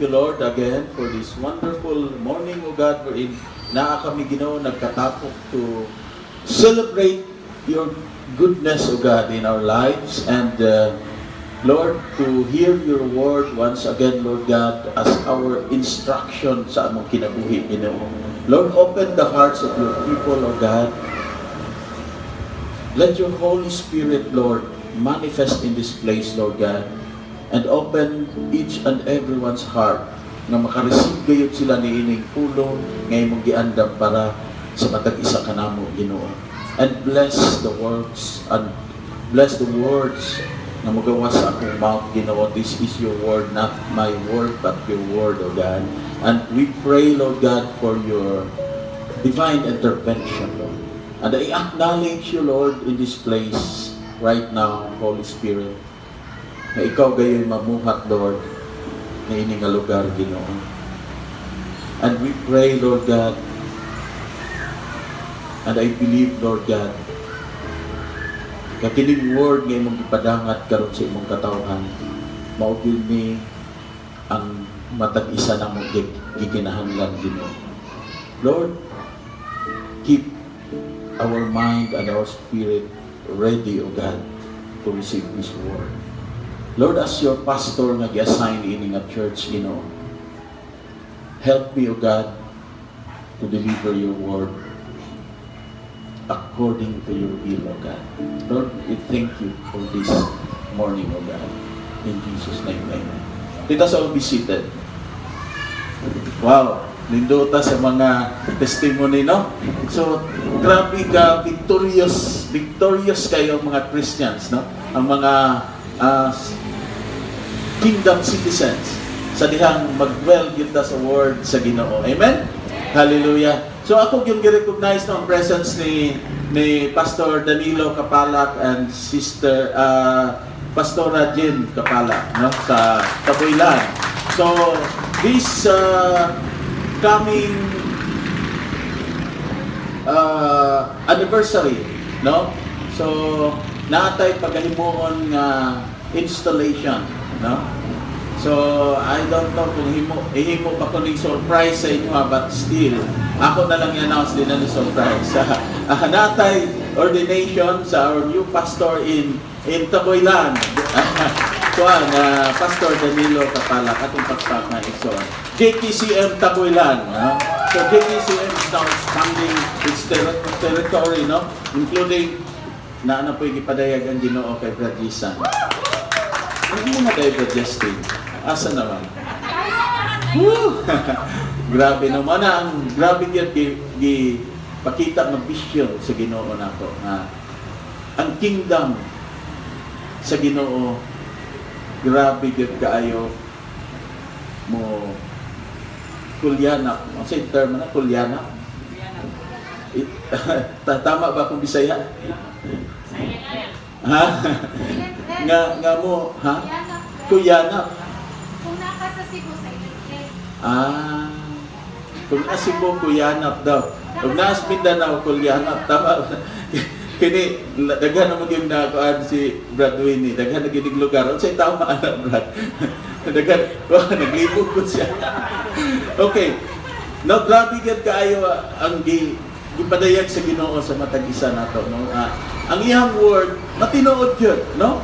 you, Lord, again for this wonderful morning, O God, wherein naa kami, Ginoo, nagkatapok to celebrate your goodness, O God, in our lives. And Lord, to hear your word once again, Lord God, as our instruction sa among kinabuhi, Ginoo. Lord, open the hearts of your people, O God. Let your Holy Spirit, Lord, manifest in this place, Lord God, and open each and everyone's heart na makareceive gayud sila ni ining pulong ngay mong giandam para sa matag isa kanamo, Ginoo. And bless the words and bless the words na magawas sa akong mouth, Ginoo. This is your word, not my word, but your word, O God. And we pray, Lord God, for your divine intervention, Lord. And I acknowledge you, Lord, in this place right now, Holy Spirit, na ikaw gayo'y mamuhat, Lord, na ining nga lugar, Ginoo. And we pray, Lord God, and I believe, Lord God, kakining word nga imong ipadangat karon sa imong katawhan, maugil ni ang matag isa na mong gikinahanglan, Ginoo. Lord, keep our mind and our spirit ready, O God, to receive this word. Lord, as your pastor nga gi-assign ini nga church, Ginoo, help me, O God, to deliver your word according to your will, O God. Lord, we thank you for this morning, O God. In Jesus' name, amen. Dito sa be seated. Wow, nindota sa mga testimony, no? So, grabe ka, victorious kayo mga Christians, no? Ang mga kingdom citizens sa dihang mag-dwell kita sa word sa Ginoo. Amen? Hallelujah. So ako yung gi-recognize ng presence ni Pastor Danilo Kapalak and Sister Pastora Jen Kapalak, no, sa Taboylan. So this coming anniversary, no? So natay pagahimuon nga installation, no? So I don't know kung ihimo pa ko ning surprise sa inyo, but still ako na lang i-announce din na ni surprise. Natay ordination sa our new pastor in Taboylan. Pastor Danilo Kapalak atong pagpak na iso. JTCM Taboylan, no? So JTCM is now expanding its territory, no? Including na po yung ipadayag ang Ginoo kay Brad Jisan. Hindi mo na kay Brad Justin. Asa naman? Grabe naman na. Grabe yun pakita ng vision sa Ginoo nato. Ang kingdom sa Ginoo, grabe yun kaayo mo kulyanak. Ang sa term na, kulyanak? Tama ba kung Bisaya? Ha? nga mo, ha? Kuyanap. Kung naka sa Cebu sa Iliklit. Kung nasa Cebu, kuyanap daw. Kung nasa Mindanao, kuyanap. Tama. Kini, daghan naman yung nakuhaan si Brad Winnie. Daghan naginig lugar. Ang sa'yo tama na, Brad. Daghan, naglibog ko siya. Okay. No, grabe yan kaayo ang ipadayag sa Ginoo sa matag isa nato, no? Ang iyang word matinuod yun, no?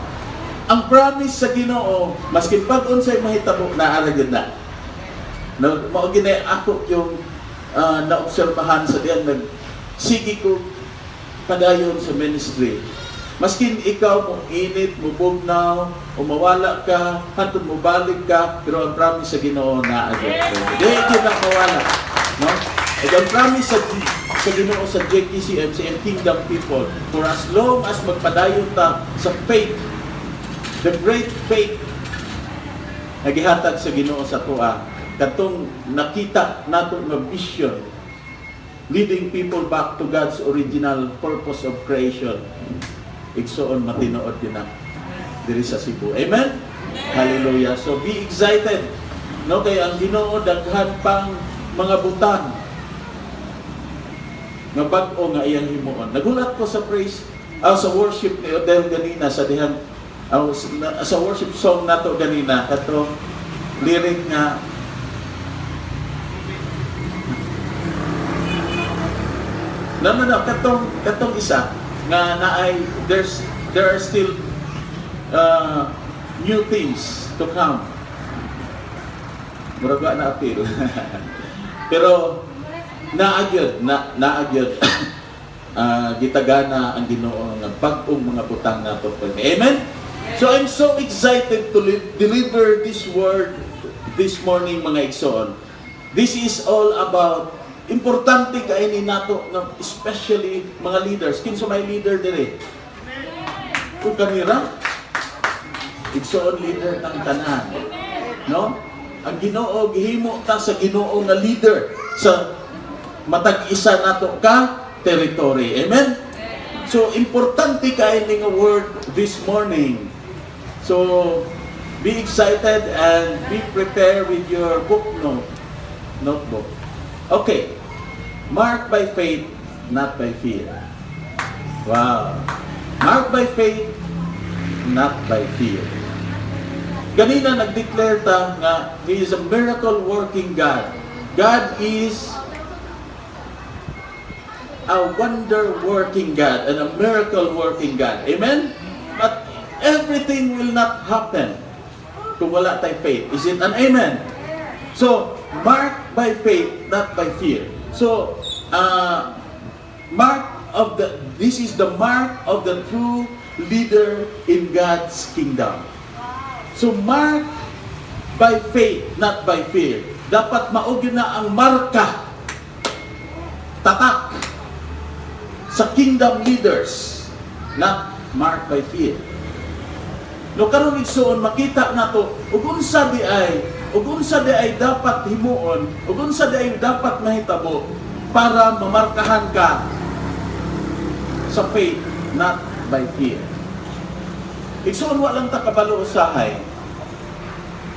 Ang promise sa Ginoo maskin pag-unsay mahitabo naara gyud na. No, mao gini ako yung naobserbahan sa diyan sige ko padayon sa ministry. Maskin ikaw mo init, mo bugnaw, o mawala ka, hantod mo balik ka, pero ang promise sa Ginoo naa gyud. Di na mawala, no? Ang promise sa Ginoo sa JTCM, sa Kingdom People, for as long as magpadayon ta sa faith, the great faith na gihatag sa Ginoo sa tuwa, katong nakita nato nga vision, leading people back to God's original purpose of creation. Igsoon matinood yun na diri sa Cebu. Amen? Hallelujah. So be excited. No, kay ang Ginoo daghan pang mga butang nga bag-o nga iyang himuon. Nagulat ko sa praise, sa worship ni Odell ganina sa dihang sa worship song nato ganina, kato lyric nga No. Katong isa nga naay there are still new things to come. Muraga na appeal. Pero naagyod gitagana ang Ginoo nga bag-ong mga butang nato. Amen. So I'm so excited to deliver this word this morning, mga igsoon. This is all about importante kaini nato, especially mga leaders. Kinsa may leader dire? Kung kanira, igsoon leader ng tanan. No? Ang Ginoo gihimo ta sa Ginoo nga leader sa matag isa nato ka territory. Amen? So importante kaini nga word this morning. So be excited and be prepared with your notebook. Okay. Marked by faith, not by fear. Wow. Marked by faith, not by fear. Kanina nag-declare ta nga He is a miracle working God. God is a wonder working God and a miracle working God. Amen? But everything will not happen kung wala tayong faith. Is it an amen? So, marked by faith, not by fear. So, this is the mark of the true leader in God's kingdom. So, marked by faith, not by fear. Dapat maugin na ang marka, tatak, sa kingdom leaders, not marked by fear. No karon igsoon makita nato ug unsa di ay dapat himuon, ug unsa di ay dapat mahitabo para mamarkahan ka sa faith, not by fear. Igsoon wa lang ta kabalo usahay.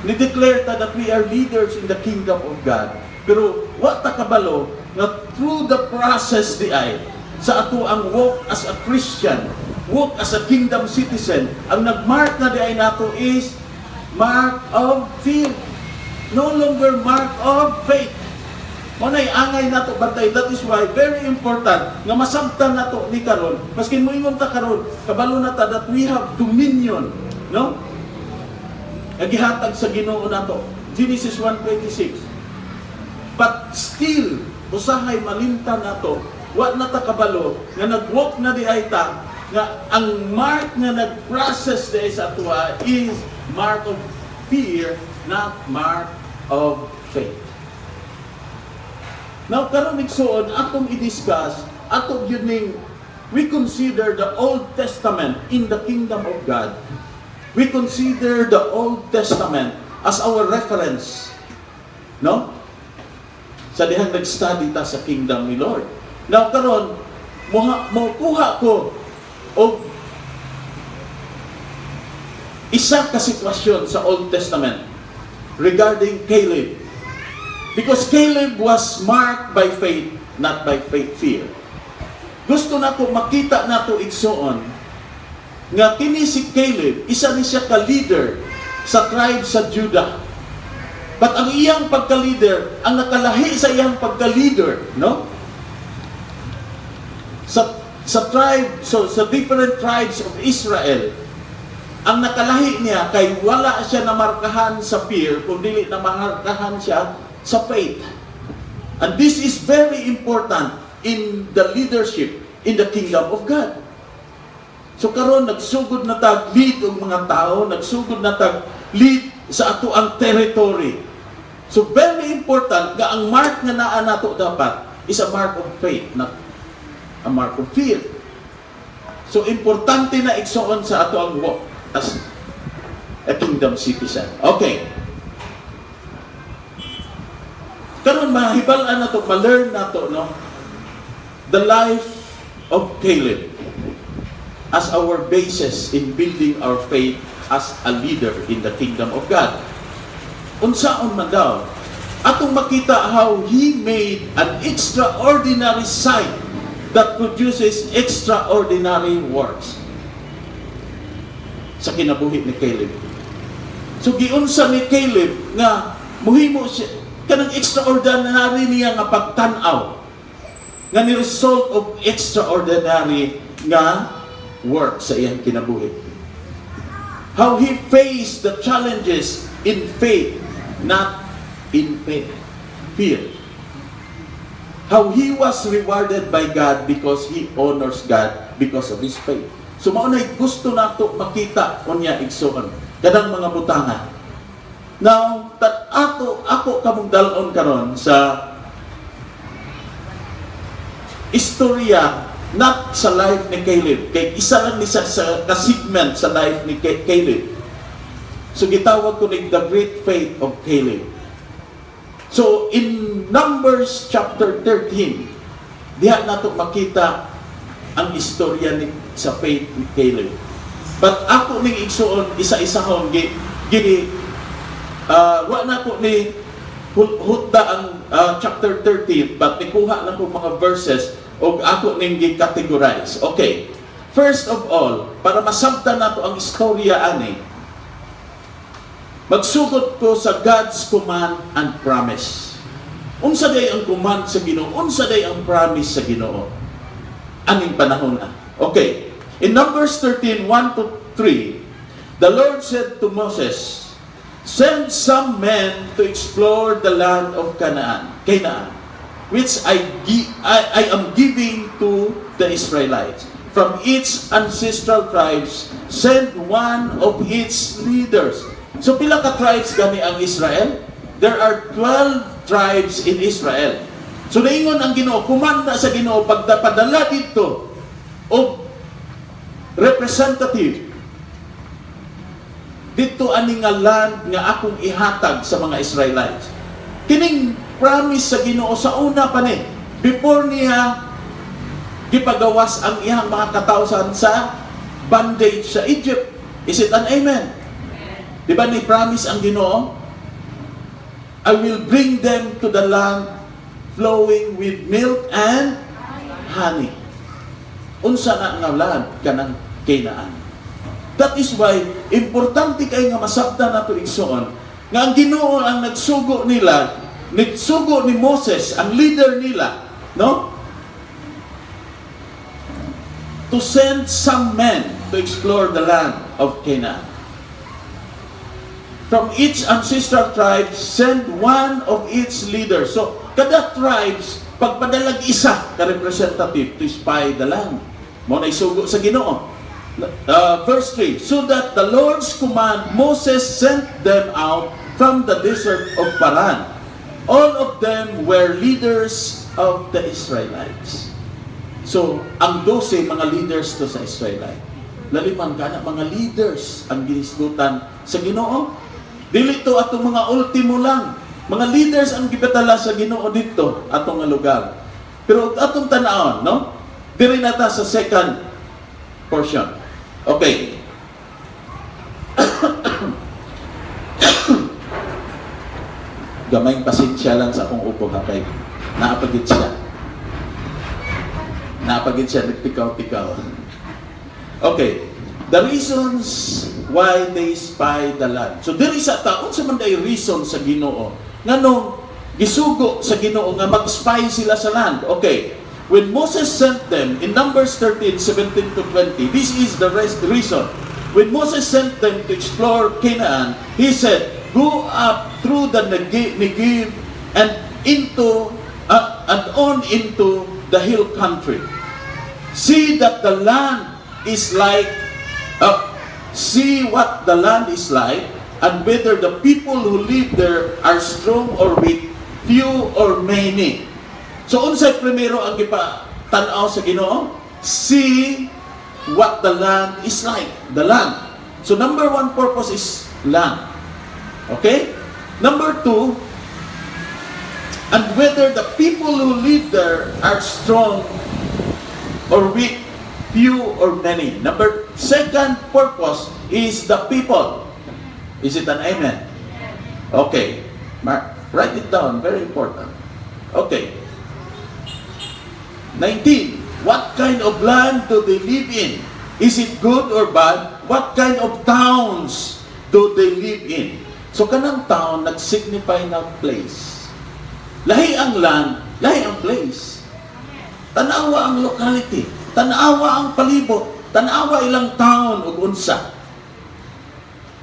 Ni-declare ta that we are leaders in the kingdom of God. Pero wa ta kabalo na through the process di ay sa ato ang walk as a Christian, walk as a kingdom citizen, ang nagmark na di ay nato is mark of fear. No longer mark of faith. Manay angay nato bantay. That is why very important nga masabtan nato ni karon. Maski moingon ta karon, kabalo na ta that we have dominion, no? Nagihatag sa Ginoo nato. Genesis 1:26. But still usahay malimtan nato, wa na ta kabalo nga nag-walk na di ay ta nga ang mark nga nag-process di sa atua is mark of fear, not mark of faith. Now, karon igsoon, atong i-discuss, atong yuning, we consider the Old Testament in the kingdom of God. We consider the Old Testament as our reference. No? Sa dihang nag-study ta sa kingdom ni Lord. Now, karon, kuha ko o isa ka sitwasyon sa Old Testament regarding Caleb. Because Caleb was marked by faith, not by fear. Gusto na ko makita na to igsoon nga kini si Caleb, isa ni siya ka-leader sa tribe sa Judah. But ang iyang pagka-leader, ang nakalahi sa iyang pagka-leader, no? Sa tribe, so sa different tribes of Israel, ang nakalahi niya kay wala siya namarkahan sa fear, kundi namarkahan siya sa faith. And this is very important in the leadership in the kingdom of God. So karon nagsugod na tag lead ang mga tao, nagsugod na tag lead sa ato ang territory. So very important nga ang mark nga naa nato dapat is a mark of faith, not a mark of fear. So importante na igsoon sa ato ang walk as a kingdom citizen. Okay. Karon mahibal-an nato, ma-learn nato, no? The life of Caleb as our basis in building our faith as a leader in the kingdom of God. Unsaon man daw, atong makita how he made an extraordinary sight that produces extraordinary works sa kinabuhi ni Caleb. So giunsa ni Caleb nga muhimo siya kanang extraordinary niya nga pagtan-aw nga ni result of extraordinary nga work sa iyang kinabuhi. How he faced the challenges in faith, not in fear. How he was rewarded by God because he honors God because of his faith. So maunay gusto nato makita unya igsoon kadang mga butangan. Now, ako kamong dalon karon sa istorya not sa life ni Caleb. Kay isa lang ni sa ka-segment sa life ni Caleb. So gitawag ko ni the great faith of Caleb. So in Numbers chapter 13, diha nato makita ang istorya ni sa faith ni Caleb. But ako ning igsuon isa-isahon gini wa na ko ni hutda ang chapter 13 but nikuha lang ko mga verses o ako ning gi-categorize. Okay. First of all, para masabtan nato ang istorya ani, magsugod ko sa God's command and promise. Unsa day ang command sa Ginoo? Unsa day ang promise sa Ginoo? Aning panahon na. Okay. In Numbers 13, 1 to 3, the Lord said to Moses, "Send some men to explore the land of Canaan, which I am giving to the Israelites. From its ancestral tribes, send one of its leaders." So pila ka tribes gani ang Israel? There are 12 tribes in Israel. So naingon ang Ginoo, kumanda sa Ginoo pagpadala dito o representative dito ani nga land nga akong ihatag sa mga Israelites. Kining promise sa Ginoo sa una pa ni before niya gipagawas ang iyang mga katawsan sa bondage sa Egypt. Is it an amen? Di ba ni promise ang Ginoo? I will bring them to the land flowing with milk and honey. Unsa na nga land kanang Canaan. That is why importante kay nga masabtan nato igsoon nga ang Ginoo ang nagsugo nila, nagsugo ni Moses ang leader nila, no? To send some men to explore the land of Canaan. From each ancestral tribe, send one of its leaders. So, kada tribes, pagpadalag isa ka representative to spy the land. Mo na isugo sa Ginoo. Verse 3, so that the Lord's command, Moses sent them out from the desert of Paran. All of them were leaders of the Israelites. So, ang 12 mga leaders to sa Israelite. Laliman ka na mga leaders ang ginisgutan sa Ginoo. Dili to atong mga ultimo lang. Mga leaders ang gipatala sa Ginoo dito atong nga lugar. Pero atong tan-awon, no? Diri nata sa second portion. Okay. Gamayng pasensya lang sa akong upo ha kay naapagid siya. Naapagid siya nagtikaw-tikaw. Okay. The reasons why they spy the land. So diri sa taon sa man day reason sa Ginoo nganong gisugo sa Ginoo nga mag-spy sila sa land. Okay. When Moses sent them in Numbers 13, 17 to 20, this is the reason. When Moses sent them to explore Canaan, he said, "Go up through the Negev and on into the hill country. See that the land is like see what the land is like, and whether the people who live there are strong or weak, few or many." So unsay primero ang gipa-tan-aw sa Ginoo? See what the land is like, the land. So number 1 purpose is land. Okay? Number 2, and whether the people who live there are strong or weak, few or many. Second purpose is the people. Is it an amen? Okay. Write it down. Very important. Okay. 19. What kind of land do they live in? Is it good or bad? What kind of towns do they live in? So kanang town nag-signify na place. Lahi ang land, lahi ang place. Tanawa ang locality, tanawa ang palibot, tanawa ilang town ug unsa.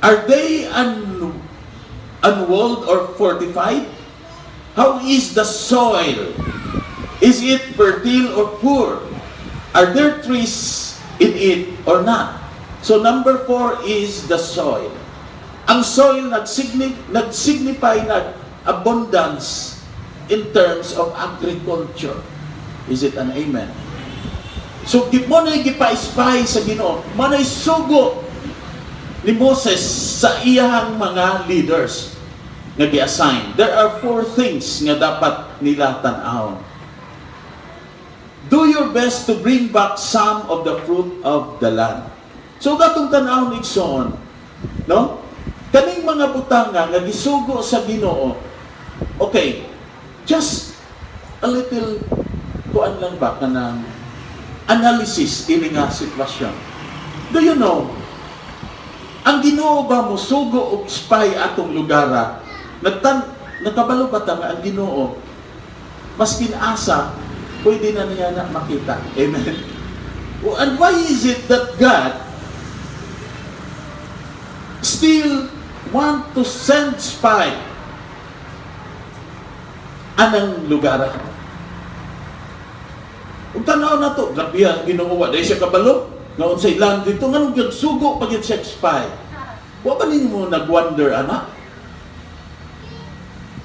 Are they unwalled or fortified? How is the soil? Is it fertile or poor? Are there trees in it or not? So number 4 is the soil. Ang soil nag-signify na abundance in terms of agriculture. Is it an amen? So mo na gipa-spy sa Ginoo, mo na sugo ni Moses sa iyang mga leaders nga gi-assign. There are 4 things nga dapat nila tan-awon. Do your best to bring back some of the fruit of the land. So katong tan-awon igsoon, no? Kaning mga butanga nga gisugo sa Ginoo. Okay, just a little kuan lang ba kanang analysis ini nga sitwasyon. Do you know, ang Ginoo ba mo sugo og spy atong lugara? Nagkabalo ba ta nga ang Ginoo mas kinasa pwede na niya na makita. Amen. And why is it that God still want to send spy anang lugara? Kung tanaw na to, grabe ang Ginoo, dahil siya kabalo, nga unsay lang dito, nga nung sugo pag siya spy. Wa ba ninyo mo nag-wonder, anak?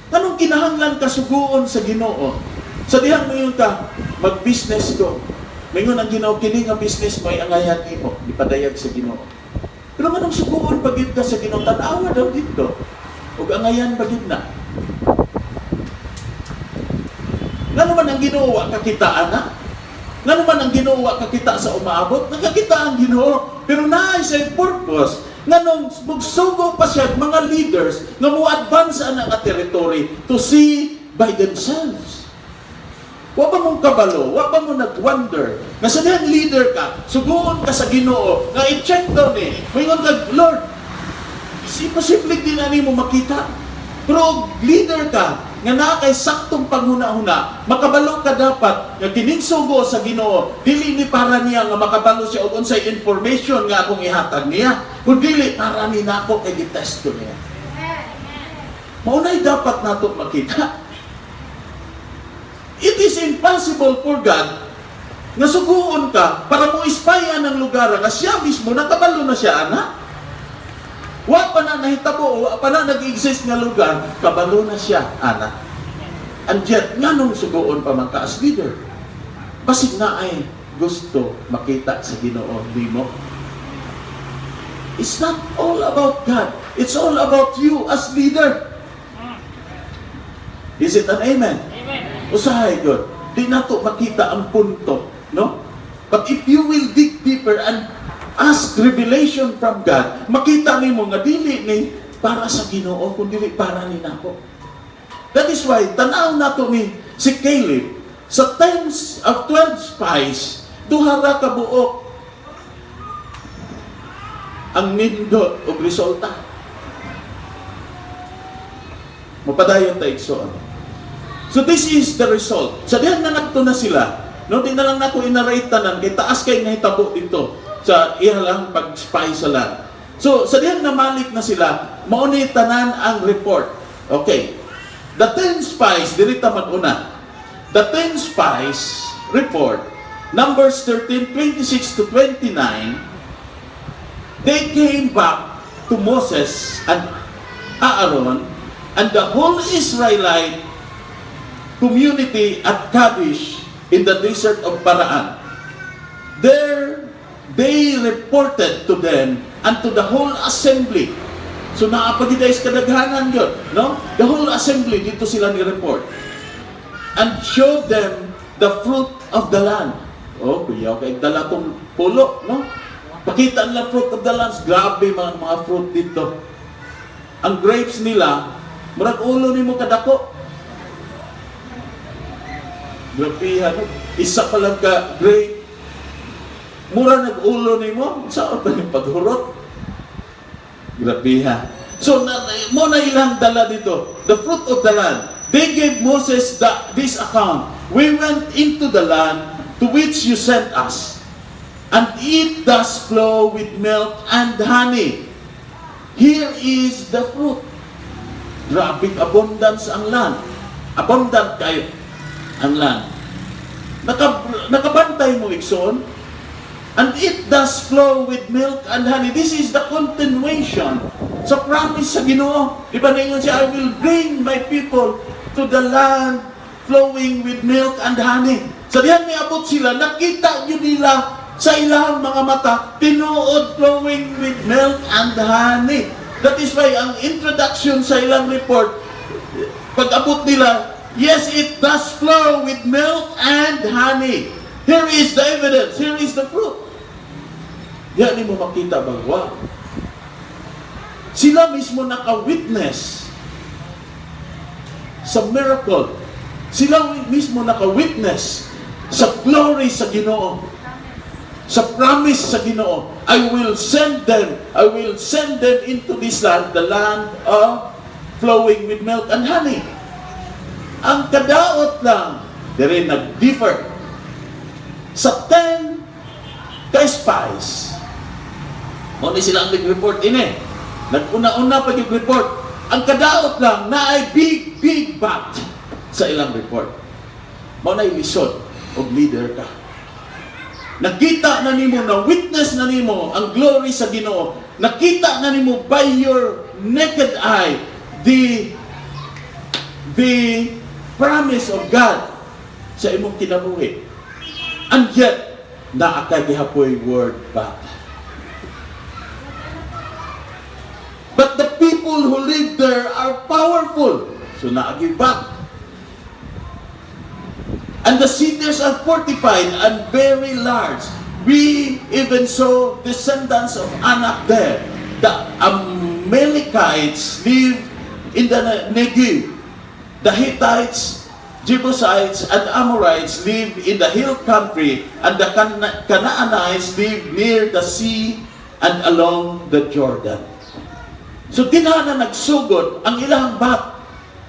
Anong kinahanglan kasuguon sa Ginoo? Sa dihang ngayon ka, mag-business ko. Ngayon ang Ginoo, kini nga business mo ay angayan mo, ipadayag sa Ginoo. Pero manong suguon pagid ka sa Ginoo, tanawa daw dito. Ug angayan pagid na. Nga naman ang Ginoo, kakitaan na? Nga naman ang Ginoo, kakita sa umaabot? Nakakita ang Ginoo, pero naay sa purpose. Nga nung magsugo pa siya, mga leaders, nga mo advance ang territory to see by themselves. Wa ba mong kabalo? Wa ba mo nag-wonder? Nga sa dihang leader ka, suguon ka sa Ginoo, nga i-check daw ni, mayroon ka, Lord, posible din na mo makita. Pero leader ka, nga naa kay saktong panghuna-huna, makabalo ka dapat, nga kining sugo sa Ginoo, dili ni para niya nga makabalo siya og unsay information nga akong ihatag niya, kun dili para ni nako kay gitest ko niya. Maunay dapat nato makita. It is impossible for God nga suguon ka para mo ispayan ang lugar nga siya mismo nakabalo na siya, anak. Wa pa na nahitabo, wa pa na nag-exist nga lugar, kabalo na siya, anak. And yet, nga nung suguon pa man ka as leader, basig na ay gusto makita sa Ginoo nimo. It's not all about God. It's all about you as leader. Is it an amen? Amen. Usahay God. Di nato makita ang punto, no? But if you will dig deeper and ask revelation from God, makita nimo nga dili ni para sa Ginoo kundi dili para ni nako. That is why tanaw nato ni si Caleb sa times of 12 spies, duha ra ka buok ang nindot og resulta. Mapadayon ta igsoon. So this is the result. Sa dihan na nagto na sila, no, di na lang nako inarate tanan kay taas kay nahitabo dito sa ihalang pag-spy sa land. So, sa diyan namalik na sila, mauni tanan ang report. Okay. The 10 spies, dirita mag-una. The 10 spies report, Numbers 13, 26 to 29, they came back to Moses and Aaron and the whole Israelite community at Kadesh in the desert of Paraan. There they reported to them and to the whole assembly. So naapagitay sa kadaghanan yun, no? The whole assembly, dito sila ni-report. And showed them the fruit of the land. Oh, kuya, okay, dala tong pulo, no? Pakita nila fruit of the land. Grabe mga fruit dito. Ang grapes nila, murag ulo ni mo kadako. Grabe, ano? Isa pa lang ka grape. Mura nag-ulo ni mo, saan pa yung paghurot? Grabe ha. So, mo na ilang dala dito. The fruit of the land. They gave Moses this account. We went into the land to which you sent us, and it does flow with milk and honey. Here is the fruit. Grabing abundance ang land. Abundant kayo ang land. Nakabantay mo, Ikson. And it does flow with milk and honey. This is the continuation sa promise sa Ginoo. Di ba ninyo siya, I will bring my people to the land flowing with milk and honey. Sa diyan may abot sila, nakita nyo nila sa ilang mga mata, tinuod flowing with milk and honey. That is why ang introduction sa ilang report, pag abot nila, yes, it does flow with milk and honey. Here is the evidence, here is the fruit. Yan mo makita ba? Wow. Sila mismo naka-witness sa miracle. Sila mismo naka-witness sa glory sa Ginoo. Sa promise sa Ginoo. I will send them into this land, the land of flowing with milk and honey. Ang kadaot lang, dire nag-differ sa 10 ka-spies. Muna sila ang nag-report ini. Nag-una-una pa yung report. Ang kadaot lang na ay big bat sa ilang report. Muna yung lisod o leader ka. Nakita na nimo, na witness na nimo ang glory sa Ginoo. Nakita na nimo by your naked eye the promise of God sa imong kinabuhi. And yet, naakagihapoy word back. But the people who live there are powerful. So naagi back. And the cities are fortified and very large. We even saw descendants of Anak there. The Amalekites live in the Negev. The Hittites, Jebusites, and Amorites live in the hill country, and the Canaanites live near the sea and along the Jordan. So tinana nagsugod ang ilang bat.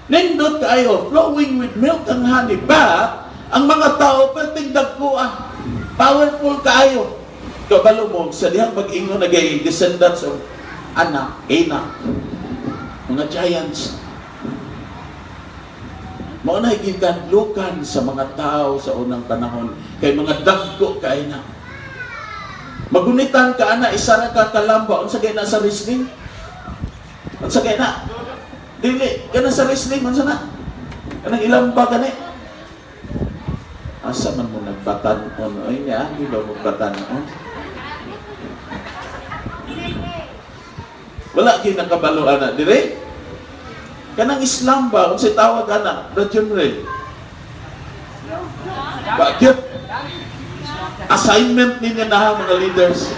Nindot kayo, flowing with milk and honey. But, ang mga tao, pertingdag ko powerful kayo. Kabalo mo, sa dihang mag-ingon nagay descendants of Anak, mga giants. Mao na gikanlukan sa mga tao sa unang panahon kay mga dagko kay na. Magunitan ka ana isa ra ka kalamba unsa kay na sa wrestling? Unsa kay na? Dili kana sa wrestling unsa na? Kanang ilamba gani. Asa man mo nagbatan-on ay niya di ba mo batan-on? Wala gyud nakabalo ana dire. Kanang Islam ba unsay tawag ana? Radyon red. Bakit? Assignment ninyo na mga leaders.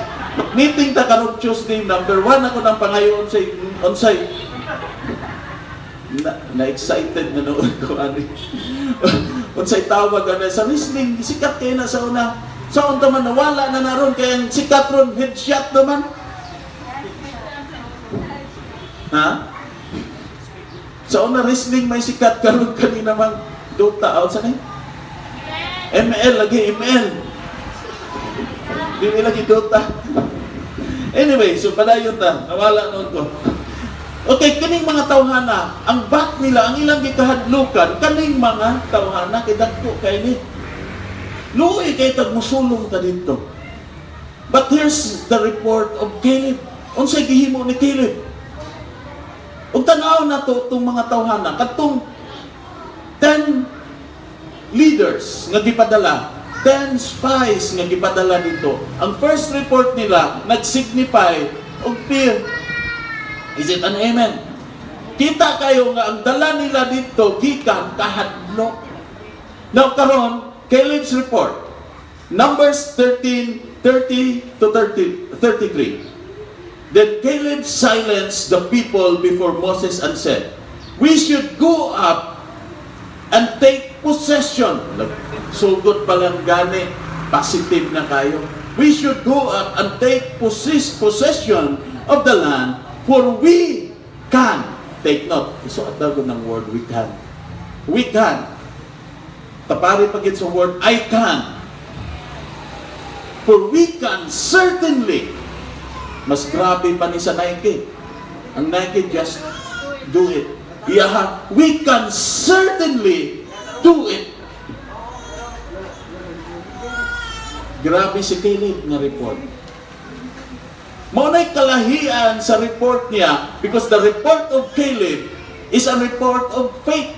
Meeting ta karon Tuesday, number 1 ako ng pangayo unsay na-excited na noon ko ani. Unsay tawag ana sa wrestling sikat kay na sa una. Sa unta man nawala na naron kay ang sikat ron headshot naman. Ha? Sa una wrestling may sikat karon kanina mang Dota out sa ni? ML lagi ML. Dili lagi Dota. Anyway, so padayon ta, nawala noon ko. Okay, kaning mga tawhana, ang bat nila, ang ilang gikahadlukan, kaning mga tawhana, kay dagko kay ni. Luoy kay tag musulong ta dito. But here's the report of Caleb. Unsay gihimo ni Caleb? Ug tan-aw na to itong mga tawhana, katong 10 leaders nga gipadala, 10 spies nga gipadala dito. Ang first report nila nag-signify og fear. Is it an amen? Kita kayo nga ang dala nila dito gikan kahadlok. Now karon, Caleb's report. Numbers 13:30 to 33. Then Caleb silenced the people before Moses and said, "We should go up and take possession." Sugod palang gani, positive na kayo. We should go up and take possession of the land, for we can. Take note. Isuot daw ng word, we can. We can. Tapari pagit sa word, I can. For we can certainly, mas grabe pa ni sa Nike. Ang Nike, just do it. Yeah, we can certainly do it. Grabe si Caleb na report. Maunay kalahian sa report niya because the report of Caleb is a report of faith.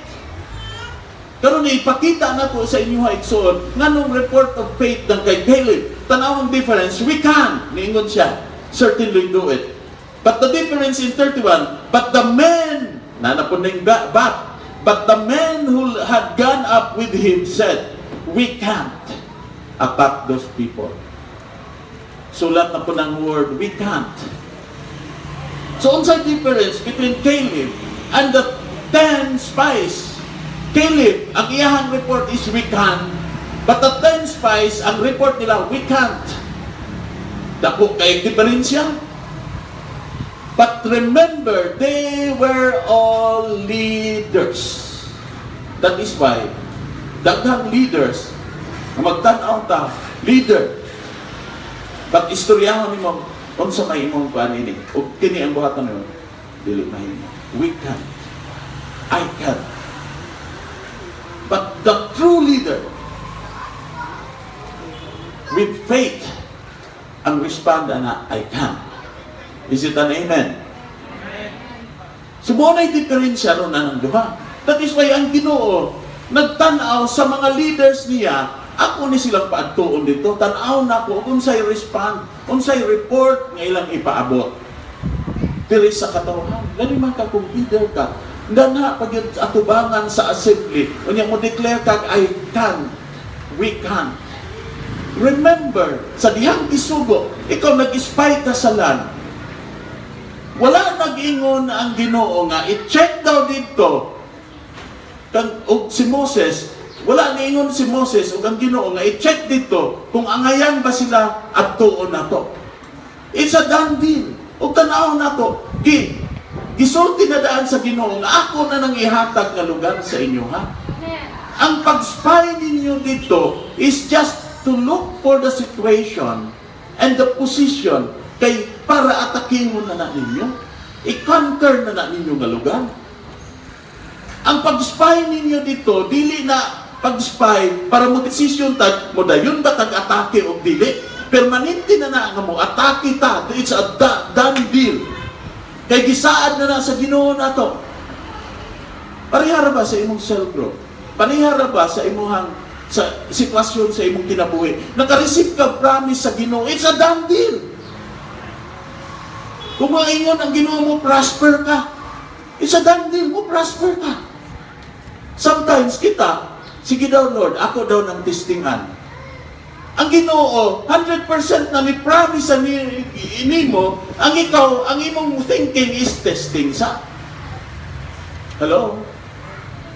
Karon ipakita na ko sa inyo igsoon nganong report of faith ng kay Caleb. Tanawang difference, we can, niingon siya, certainly do it. But the difference in 31, but the men, nanapuning but the men who had gone up with him said, we can't attack those people. Sulat na po ng word, we can't. So, unsay difference between Caleb and the 10 spies? Caleb, ang iyahang report is we can, but the 10 spies, ang report nila, we can't. Dako kay diferensya. But remember, they were all leaders. That is why, daghang leaders, magtanaw ta, leader. But istoryahon ni mo, kung sa may imong panini, o kini ang buhatan nyo, dili mahimo. We can. I can. But the true leader, with faith, ang respond na, I can. Is it an amen? Sumunay diferensya ron na ng duha. That is why ang Ginoo nagtanaw sa mga leaders niya, ako ni silang paadtuon dito, tanaw na ko, unsay respond, unsay report nga ilang ipaabot. Diri sa katawhan, gani man ka kung leader ka, na pag yun atubangan sa assembly, unya mo declare kag, I can, we can. Remember, sa dihang isugo, ikaw nag-spy ka sa land, wala nag-ingon ang Ginoo nga, i-check daw dito, o si Moses, wala niingon si Moses o ang Ginoo nga i-check dito kung angayan ba sila adtuon nato. It's a done deal. O tanaw nato, gisulti na daan sa Ginoo nga ako na nang ihatag nga lugar sa inyo ha. Ang pag-spy ninyo dito is just to look for the situation and the position kay para atakihon na ninyo. I-conquer na ninyo nga lugar. Ang pag-spy ninyo dito, dili na pag-spy para mo desisyon tag mo dayon ba tag-atake o dili. Permanente na nga mo atake ta. It's a done deal. Kay gisaad na sa Ginoo nato. Parihara ba sa imong cell group? Parihara ba sa imong sa sitwasyon sa imong kinabuhi? Naka-receive ka promise sa Ginoo. It's a done deal. Kung maingon ang Ginoo mo, prosper ka. It's a done deal mo, prosper ka. Sometimes kita, sige daw Lord, ako daw ng testingan. Ang Ginoo, 100% na ni-promise ni mo, ang ikaw, ang imong thinking is testing sa. Hello?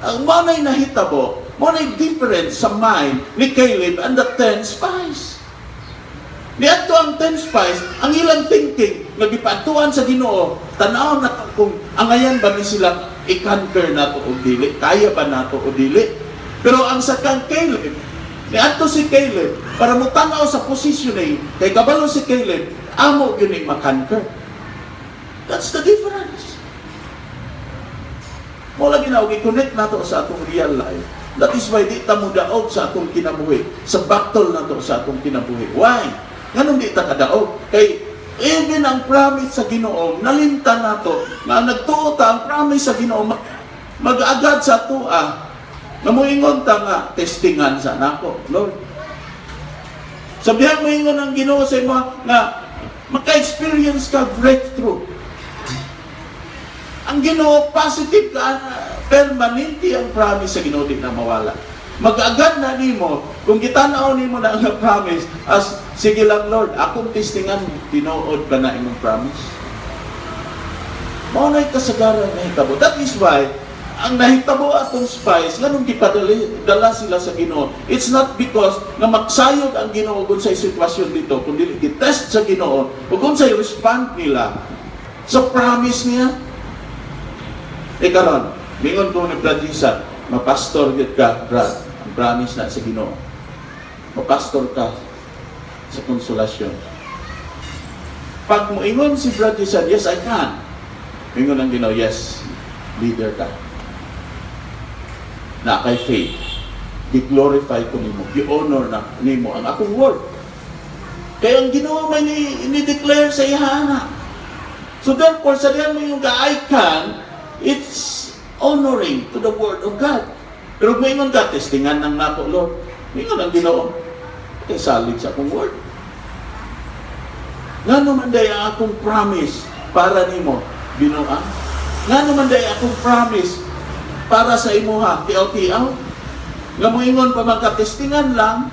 Ang manay nahitabo, manay difference sa mind ni Caleb and the 10 spies. Niadto ang 10 spies, ang ilang thinking, nagipatuan sa Ginoo, tanaw na kung angayan ba ni silang i-conquer nato o dili, kaya ba nato o dili. Pero ang sakang Caleb, niadto si Caleb, para mo tanaw sa position kay kabalo si Caleb, amo yun ay makonquer. That's the difference. Mo lagi na, i-connect nato sa atong real life. That is why di ta mo daog sa atong kinabuhi, sa battle nato sa atong kinabuhi. Why? Ganun di ta kadaog. Kay even ang promise sa Ginoo, nalimtan nato, na nagtuo ta ang promise sa Ginoo, mag-agad sa tua, na moingon ta nga, testingan sa nako, Lord. Sabihan mo ingon ang Ginoo sa imo nga, maka-experience ka breakthrough. Ang Ginoo, positive ka, permanente ang promise sa Ginoo, di na mawala. Mag-agad na nimo kung gitanaw nimo na ang promise as sige lang Lord, akong testingan tinuod ba na imong promise. Mao nay kasagaran na hitabo. That is why ang nahitabo atong spies nganong gipadala sila sa Ginoo. It's not because nga magsayod ang Ginoo kung sa sitwasyon dito, kundi gitest sa Ginoo ug kung sa respond nila sa promise niya. Karon, mingon ko ni Brad Isan, mapastor gid ka, Brad. Ang promise na sa Ginoo. Mapastor ka sa konsolasyon. Pag moingon si Brad said, yes, I can. Moingon ang Ginoo, yes, leader ka. Na kay faith. Gi-glorify ko nimo, gi-honor na nimo ang akong word. Kaya ang Ginoo may ni-declare sa ihana. So therefore, sa diyan mo yung I can, it's honoring to the word of God. Pero moingon ka, testingan ng nako, Lord. Moingon ang Ginoo, kay salig sa akong word. Nga naman day ang akong promise para nimo, Ginoo. Nga naman day akong promise para sa imuha, tiaw-tiaw. Nga moingon pa magkatestingan lang,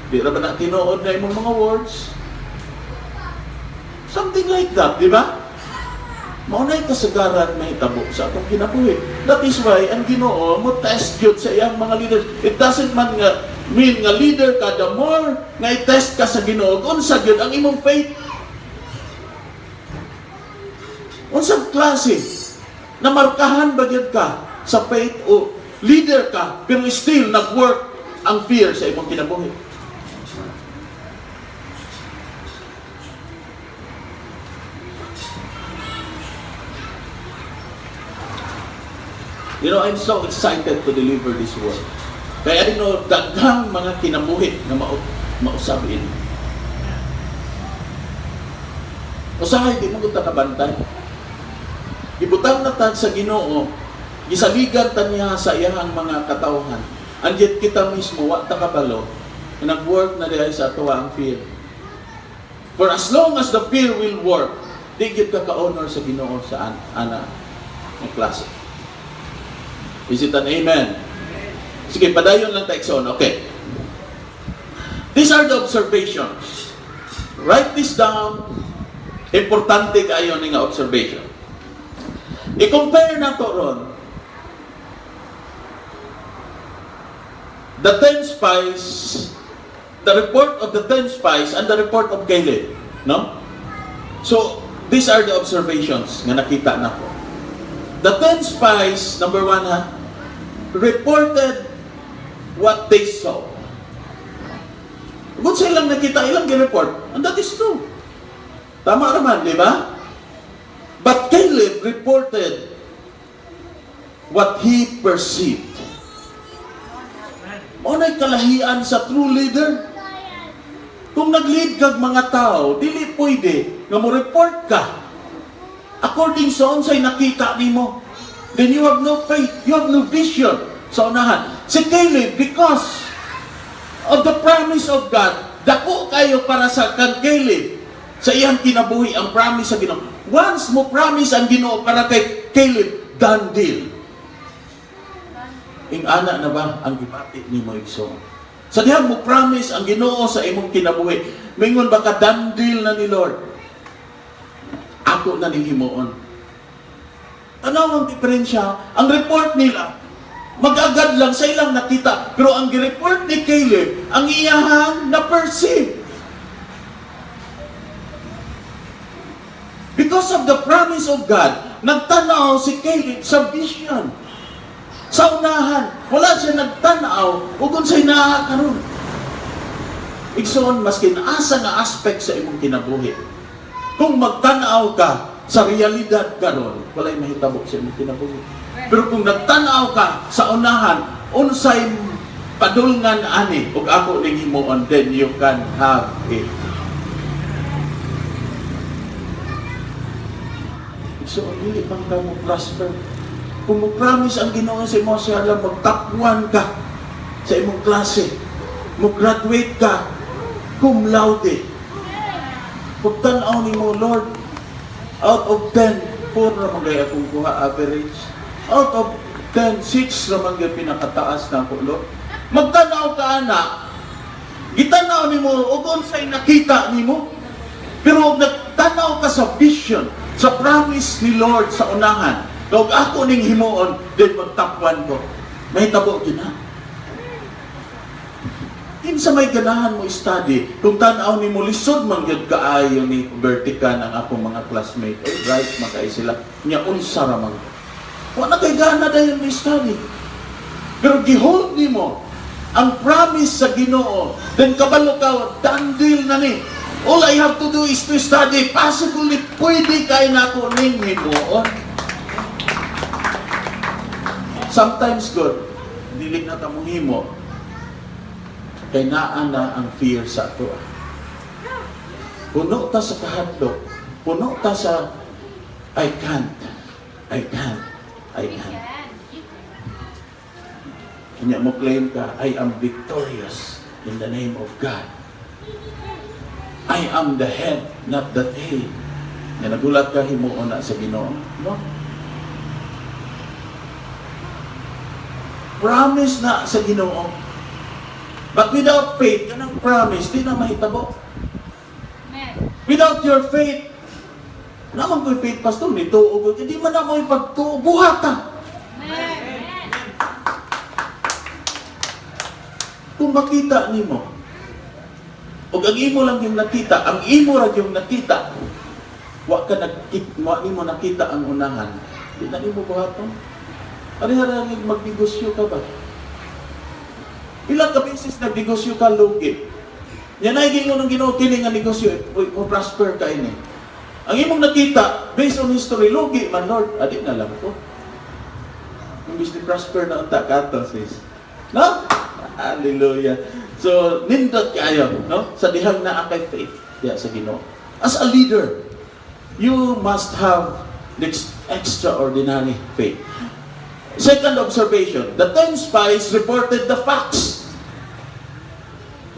di ra ba na tinuod na imong mga words? Something like that, di ba? Maunay kasagaran may tabo sa atong kinabuhi. That is why ang Ginoo mo test yun sa iyang mga leaders. It doesn't mean nga leader ka, the more nga i-test ka sa Ginoo, unsa gyud ang imong faith. Unsang klase na markahan ba gyud ka sa faith o leader ka pero still nag-work ang fear sa imong kinabuhi? You know, I'm so excited to deliver this word. Kaya I know, daghang mga kinabuhi na mausabin. Usahay, di mo kita kabantay. Ibutang na tag sa Ginoo, gisaligan ta niya sa iyang mga katawhan. And yet kita mismo, wa ta kabalo, na nag-work na dihay sa atuwa ang fear. For as long as the fear will work, di gyud ka ka-honor sa Ginoo sa ana ng klase. Is it an amen? Sige, padayon lang tayo. Okay. These are the observations. Write this down. Importante kayo ng observation. I-compare na to ron. The 10 spies, the report of the 10 spies and the report of Caleb. No? So, these are the observations nga nakita na ko. The 10 spies, number 1 reported what they saw. Kung sa ilang nakita, ilang report, and that is true. Tama naman, di ba? But Caleb reported what he perceived. Unay kalahian sa true leader. Kung nag-lead kag mga tao, dili pwede nga mo report ka according sa unsay nakita nimo. Then you have no faith, you have no vision sa unahan. Si Caleb, because of the promise of God, dako kayo para sa kang Caleb, sa iyang kinabuhi ang promise sa Ginoo. Once mo promise ang Ginoo para kay Caleb, done deal. Ing-ana na ba ang gibati ni mo igsoon? Sa dihang mo promise ang Ginoo sa imong kinabuhi, mingon ba ka done deal na ni Lord? Ako na ning himuon. Ano ang diferensya? Ang report nila, mag-agad lang sa ilang nakita. Pero ang report ni Caleb, ang iyahang na-perceive. Because of the promise of God, nagtanaw si Caleb sa vision. Sa unahan, wala siya nagtanaw o kung sa'y nakakaroon. Igsoon, maskin asa nga aspect sa imong kinabuhi. Kung magtanaw ka, sa realidad karon, walay mahitabo sa imong kinabuhi. Pero kung nagtanaw ka sa unahan, unsay padulngan ani ug ako ning himuon, then you can have it. So, hindi pang ka mo prosper. Kung mo-promise ang Ginoo sa imo siya lang magtakwan ka sa imong klase, mo-graduate ka, cum laude. Kung tanaw ni mo, Lord, out of 10, 4 naman gaya akong kuha average. Out of 10, 6 naman gaya pinakataas na ako, Lord. Magtanaw ka, anak. Gitanaw ni mo, o kung sa'y nakita ni mo. Pero nagtanaw ka sa vision, sa promise ni Lord sa unahan. Kung ako ning himuon, then magtakwan ko. May tabo yun, ha? Sa may ganahan mo study, kung tanaw ni mo lisod man gyud kaayo ni vertical ang akong mga classmate, eh, right makay sila nya unsa ra man. Wa na kay gana dayon ni study. Pero gihold nimo ang promise sa Ginoo, then kabalo ka, done deal na ni. All I have to do is to study. Possibly, pwede kayo na ako ning himuon. Sometimes, God, dili na ta mo himo, kay naa na ang fear sa ato. Puno ta sa kahadlok, puno ta sa I can't. Kanya mo claim ka, I am victorious in the name of God. I am the head, not the tail. Nga nagulat ka, himuon na sa Ginoo. No? Promise na sa Ginoo. But without faith, kanang promise, di na mahitabo. Amen. Without your faith, naman ko'y faith, pastor, nito, hindi man na mo'y pagtuo, buhata. Amen. Kung makita nimo, o ang imo lang yung nakita, ang imo lang yung nakita, wa nimo nakita ang unahan, di na nimo buhaton. Ari-hari magnegosyo ka ba? Ilang ka beses nagnegosyo ka, lugi. Yan ay gingon ng Ginoo kini nga negosyo, mo prosper ka ini. Ang imong nakita, based on history, lugi man Lord, adi na lang ko. Imbis ni prosper na unta kato, sis. No? Hallelujah. So, nindot kayo, no? Sa dihang na kay faith, diya sa Ginoo. As a leader, you must have this extraordinary faith. Second observation, the 10 spies reported the facts.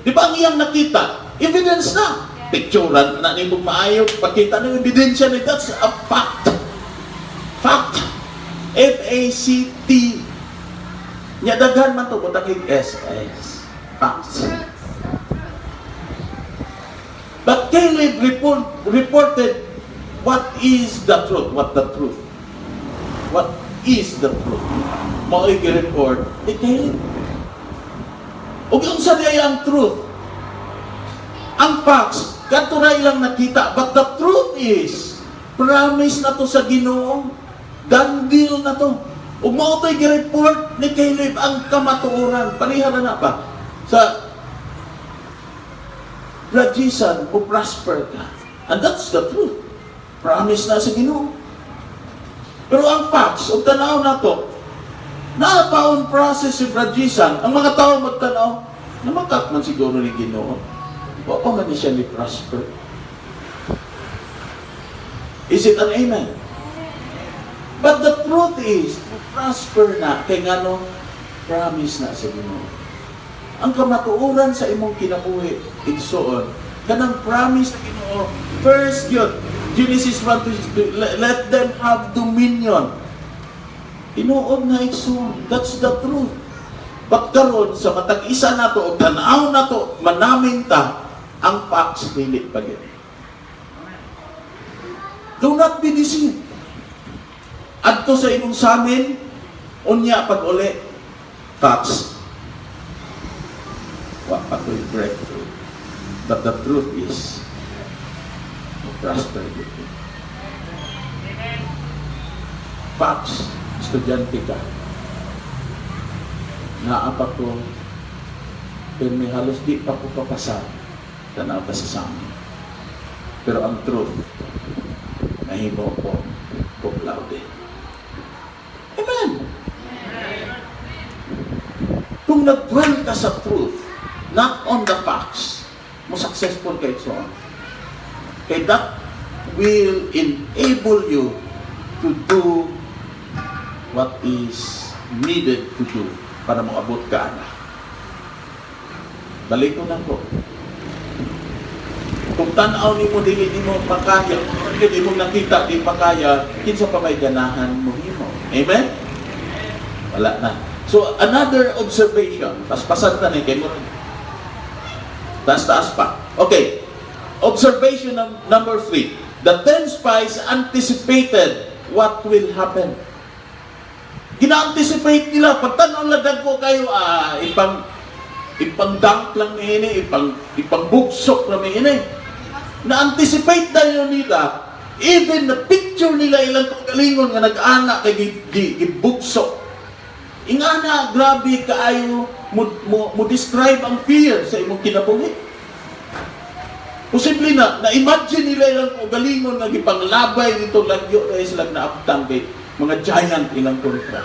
Di ba ang iyang nakita? Evidence na. Picturean na ni mong maayo, pakita ng ebidensya na that's a fact. Fact. F-A-C-T. Nya daghan man to, butang S-S. Facts. But Caleb reported what is the truth. What the truth? What is the truth? Mao'y report ni Caleb. O yung sa niya ang truth. Ang facts, katuray lang nakita. But the truth is, promise na to sa Ginoo, done deal na to. Ug mao to'y gi-report ni Caleb ang kamatuoran. Parihara na ba? Sa graduation, o prosper ka. And that's the truth. Promise na sa Ginoo. Pero ang facts, o tanaw na to, napaon process si graduation, ang mga tao magtanaw, namakak man siguro ni Ginoo. O man ni siya ni prosper. Is it an amen? But the truth is, prosper na, kay ngano, promise na sa Ginoo. Ang kamatuoran sa imong kinabuhi, igsoon, kanang promise sa Ginoo, first yun, Genesis 1:2, let them have dominion. Tinuod na igsoon, that's the truth. But karon sa matag isa nato o tanaw nato, manamin ta, ang facts dili pa gyud. Do not be deceived. Adto sa imong samin, unya pag uli, facts. Wa pa ko'y breakthrough. But the truth is, prosper you. Facts, estudyante ka. Naapa ko, pero may halos di pa ko papasa, tanaw ka sa samin. Pero ang truth, nahimo ko, cum laude. Amen! Kung nag-dwell ka sa truth, not on the facts, mo successful kayo so on. Kaya that will enable you to do what is needed to do para moabot ka na. Balik ko na ko. Kung tanaw ni mo, dili mo makaya, hindi mo nakita, di makaya, kinsa pa may ganahan mo himo. Amen? Wala na. So, another observation. Paspasan na ni kay mo. Taas pa. Okay. Observation number 3. The 10 spies anticipated what will happen. Gina-anticipate nila. Pagtanaw ladag ko kayo, ipang-dunk lang ni ini, ipang-buksok lang ni ini. Na-anticipate na nila, even the picture nila ilang kagalingon nga nag-anak kay gibuksok. Ingana, grabe kaayo mo describe ang fear sa imong kinabuhi. Posible na-imagine nila ilang galingon na gipanglabay dito lagyo dahil sila naaptang kay mga giant ilang kontra.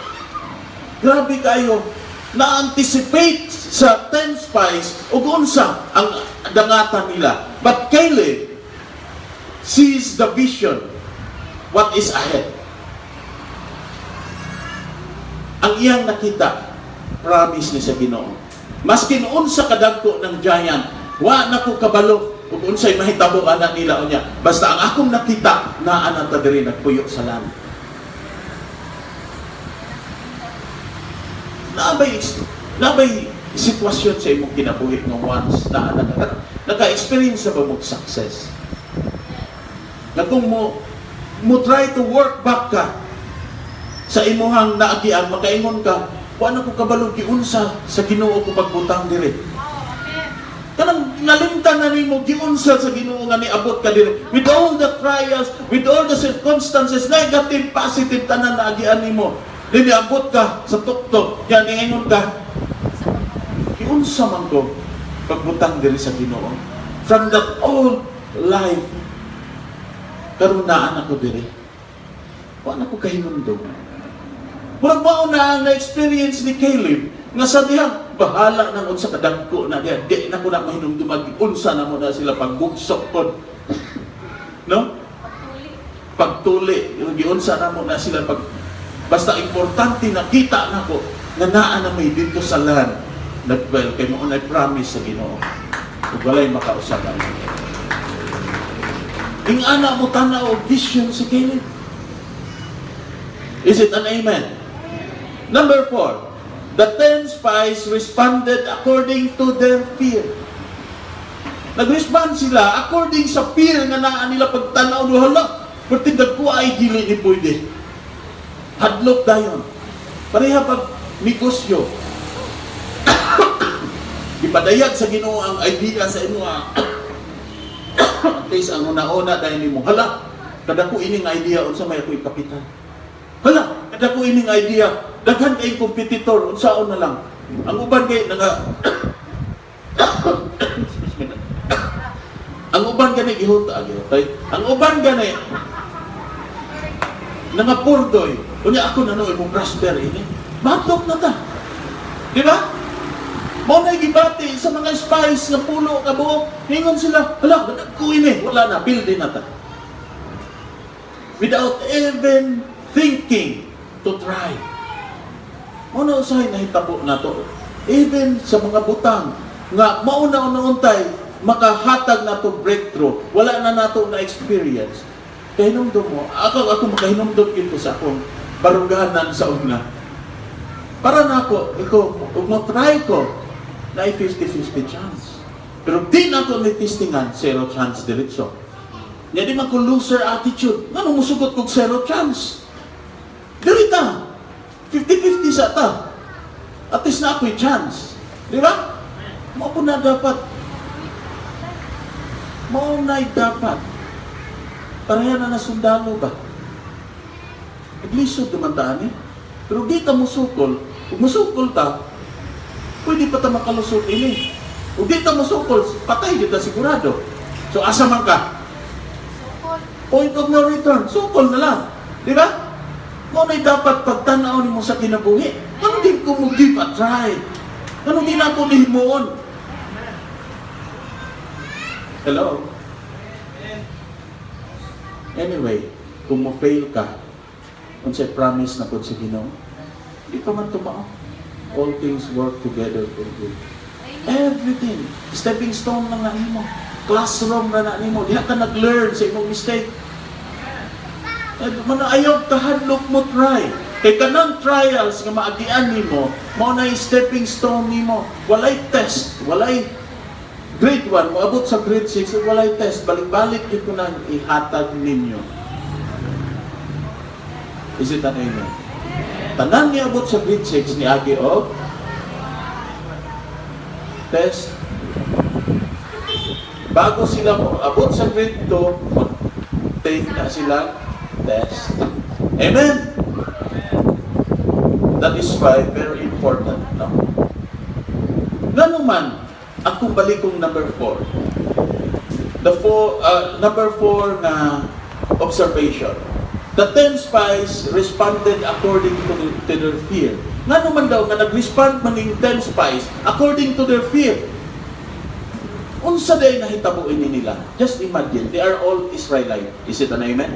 Grabe kayo, na-anticipate sa 10 spies o unsa ang dangatan nila. But Caleb sees the vision, what is ahead. Ang iyang nakita, promise ni sa Ginoo. Maskin unsa kadagko ng giant, wa na ko kabalo kung unsay mahitabo ana nila unya. Basta ang akong nakita, naa na ta diri nagpuyo sa langit. Nabay sitwasyon sa imong kinabuhi nga once na naka-experience sa ba mo success. Na kung mo try to work back ka sa imuhang naagian, makaingon ka, kung ano ko kabalog giunsa sa Ginoo ko pagbutang diri. Kanang nalimtan na nimo giunsa sa Ginoo nga niabot ka diri. With all the trials, with all the circumstances, negative, positive, tanan naagian nimo. Dili abot ka sa tuktok, yan ingon ka, giunsa man ko pagbutang diri sa Ginoo. From that old life, karon naa ako diri. Wa na ko kahinumdum. Murag mao na ang na-experience ni Caleb nga sa dihang bahala nang unsa kadagko na diha, di na ko na mahinumdum unsa na mo na sila pagbugsok pod. No? Pagtuli, yung giunsa na mo na sila basta importante nakita na ko na naa na may dito sa land. Nagwell kay mo na promise sa Ginoo. Ug walay makausapan. Ing ana mo tanaw og vision si Caleb. Is it an amen? Number 4, the 10 spies responded according to their fear. Nag-respond sila according sa fear nga naa nila pagtanaw do hala, pertindag ko ay dili ni pwede. Hadlok dayon. Pareha pag negosyo. Ipadayag sa Ginoo ang idea sa imo. At least ang una-una dahil nimo, hala, kada ko ining idea unsa may ako'y kapital. Hala, kada ko ining idea, daghan kay kompetitor, unsaon na lang. Ang uban kay ang uban gani gihuta agay. Ang uban gani purdoy. Unya ako nanoy mo prosper ini. Batok na ta. Di ba? Mo na gibati sa mga spies nga pulo ka buok. Hingon sila, hala, ko ini, wala na, pildi na ta. Without even thinking to try. Mo na usahay na hitabo na to. Even sa mga butang nga mauna-una-untay makahatag na to breakthrough. Wala na nato na experience. Kahinumdum mo, ako makahinumdum ito sa akong baruganan sa una. Para na ako, mag-try ko, na 50-50 chance. Pero di na ako may-testingan, 0 chance diretso. Yan di man ko loser attitude. Ano musugot kong 0 chance? Dirita, 50-50 sa ta. At least na ako'y chance. Di ba? Mao po na dapat. Mao na'y dapat. Pareha na nasundalo ba? Naglisod naman taan eh. Pero di ta musukol. Kung musukol ta, pwede pa ta makalusot ini. Kung di ta musukol, patay di ta sigurado. So asa man ka? Point of no return. Sukol na lang. Di ba? Kung na'y dapat pagtanaw ni mo sa kinabuhi, ano din ko mo give a try? Ano din ako nihimuon? Hello? Anyway, kung mo-fail ka, kung siya promise na po si Ginoo, hindi pa man tumao. All things work together for good. Everything. Stepping stone lang na mo. Classroom na na mo. Diha ka nag-learn sa imong mistake. Ayaw ka hadlok mo try. Kay kanang trials nga maagian nimo, mao na stepping stone nimo. Walay test, walay grade 1, moabot sa grade 6, walay test, balik-balik ito na ihatag ninyo. Is it an amen? Tanan niya abot sa grade 6 ni Agi og test. Bago sila mo abot sa grade 2, take na sila test. Amen? That is why very important. No? Ganun man, akong balik kong number 4. Number 4 na observation. The 10 spies responded according to their fear. Nga naman daw, nga nag-respond man yung 10 spies according to their fear. Unsa day nahitabuin nila? Just imagine, they are all Israelite. Is it an amen?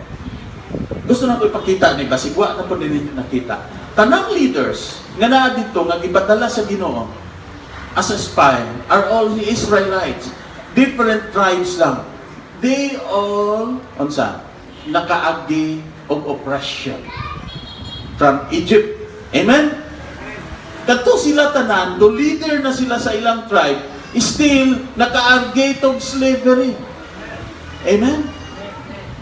Gusto na ko ipakita ni Basigwa na po ninyo nakita. Tanang leaders nga naa dito nga gipadala sa Ginoo as a spy are all the Israelites. Different tribes lang. They all nakaagi of oppression from Egypt. Amen? Kadto sila tanan, do leader na sila sa ilang tribe, still nakaagi of slavery. Amen?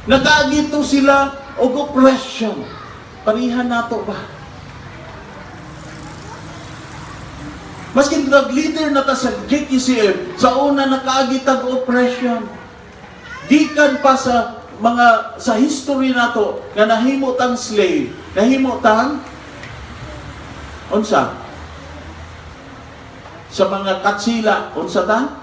Nakaagi sila og oppression. Parihan nato ba? Maski nag-leader na ta sa GKCM, sa una nakaagi tag oppression. Gikan pa sa sa history nato nga nahimo tang slave, nahimo tang unsa? Sa mga katsila, unsa ta?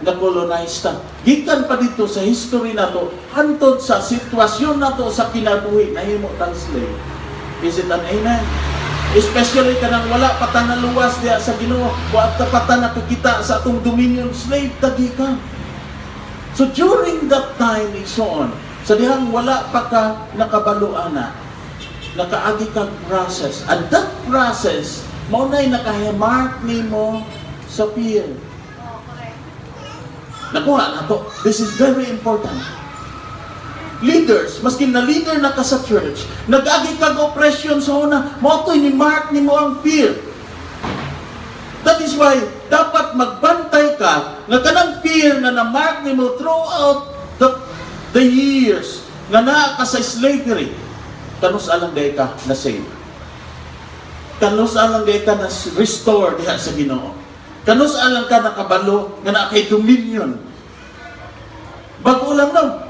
Na-colonize ta. Gikan pa dito sa history nato, hantod sa sitwasyon nato sa kinabuhi, nahimo tang slave. Is it an amen? Especially kanang wala pa ta naluwas diya sa Ginoo, wa ta pa ta nakakita sa atong dominion slave tagi ka. So during that time and so on, sa dihang wala pa ka nakabaluan na, nakaagi kang process. And that process, maunay nakahimark nimo sa fear. Oh, correct. Nakuha na to. This is very important. Leaders, maski na leader na ka sa church, nag-agi kag oppression sa una, mautoy ni mark nimo ang fear. That is why dapat magbantay ka nga kanang fear na na-mark nimo throughout the years nga naa ka sa slavery. Kanus alang day ka na save. Kanus alang day ka na restore diha sa Ginoo. Kanus alang ka nakabalo nga naa kay dominion. Bago lang daw.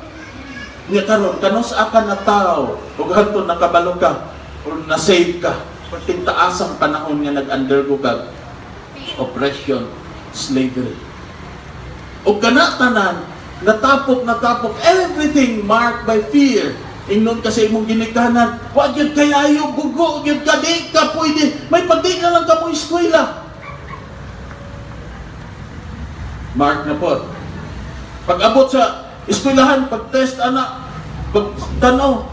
Nga karon kanus aka na tao ug hantud nakabalo ka o na-save ka. Perting taasang panahon nga nag-undergo ka oppression, slavery. O kanatanan, natapok, everything marked by fear. Ingnon kasi imong ginikanan, wag yun kayayo, gugo, yun ka, di ka pwede, may pagdi na lang ka mo eskwela. Mark na po. Pag-abot sa eskwelahan, pag-test anak, pag-tanaw,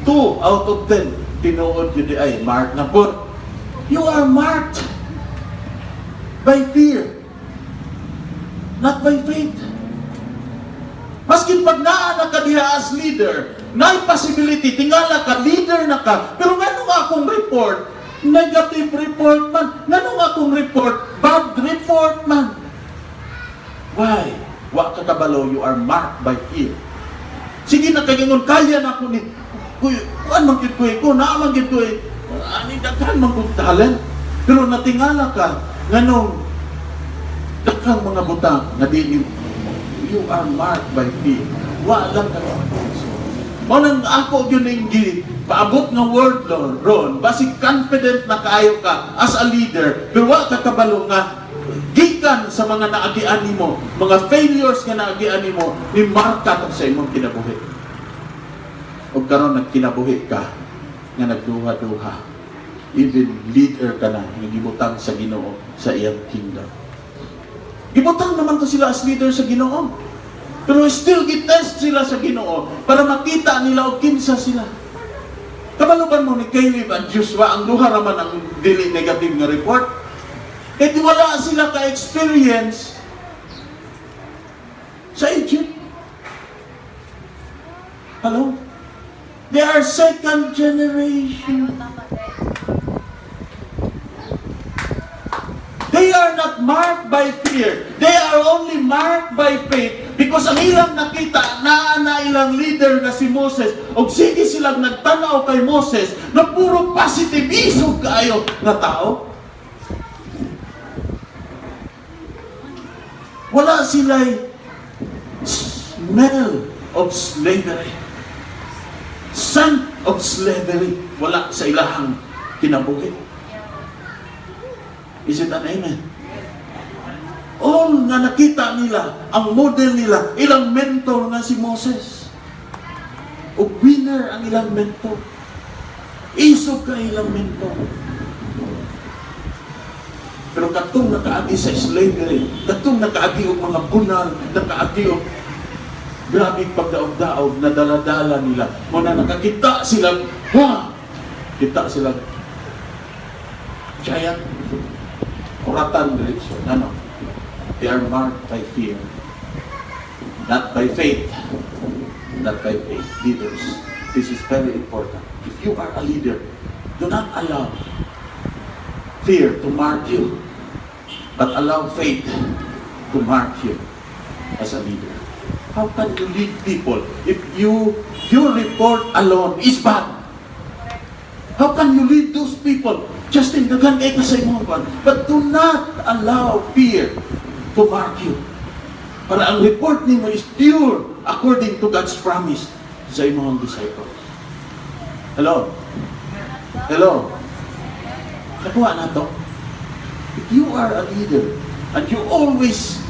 2 out of 10, tinuod yun di ay, mark na po. You are marked by fear, not by faith. Maskin pag naa na ka diha as leader, na possibility, tingala ka, leader na ka, pero nga akong report, negative report man, nga akong report, bad report man. Why? Wa ka kabalo, you are marked by fear. Sige na kagingon, kaya na ako ni, kuan man gid ko, naaman gid ko, ani daghan man kong talent, pero natingala ka, nganong daghang mga butang na di you are marked by fear. Wa lang ka. Mo nang ako yun ang paabot ng word ron, basi confident na kaayo ka as a leader, pero wa ka kabalo nga gikan sa mga naagian nimo, mga failures nga naagian nimo, ni marka sa imong kinabuhi. O karon nagkinabuhi ka nga nagduha-duha. Even leader ka na, nagibutang sa Ginoo sa iyang kingdom. Gibutang naman to sila as leader sa Ginoo. Pero still gitest sila sa Ginoo para makita nila o kinsa sila. Kabaluban mo ni Caleb at Joshua, ang duha raman ang dili negative nga report. Kaya di wala sila ka-experience sa Egypt. Hello? They are second generation. They are not marked by fear. They are only marked by faith because ang ilang nakita na ilang leader na si Moses o sige silang nagtanaw kay Moses na puro positive isog kaayo na tao. Wala sila'y smell of slavery. Scent of slavery. Wala sa ilahang kinabuhi. Is it an amen? All nga nakita nila, ang model nila, ilang mentor nga si Moses. O winner ang ilang mentor. Isog ka ilang mentor. Pero katong nakaagi sa slavery, katong nakaagi og mga bunal, nakaagi og grabe pagdaog-daog na dala-dala nila. Muna nakakita sila, kita sila giant oratan direction. Ano? They are marked by fear. Not by faith. Not by faith. Leaders. This is very important. If you are a leader, do not allow fear to mark you, but allow faith to mark you as a leader. How can you lead people if your report alone is bad? How can you lead those people? Justin, daghan kay ka sa imong ban, but do not allow fear to mark you. Para ang report nimo is pure according to God's promise sa imong disciples. Hello? Hello? Nakuha na to? If you are a leader and you always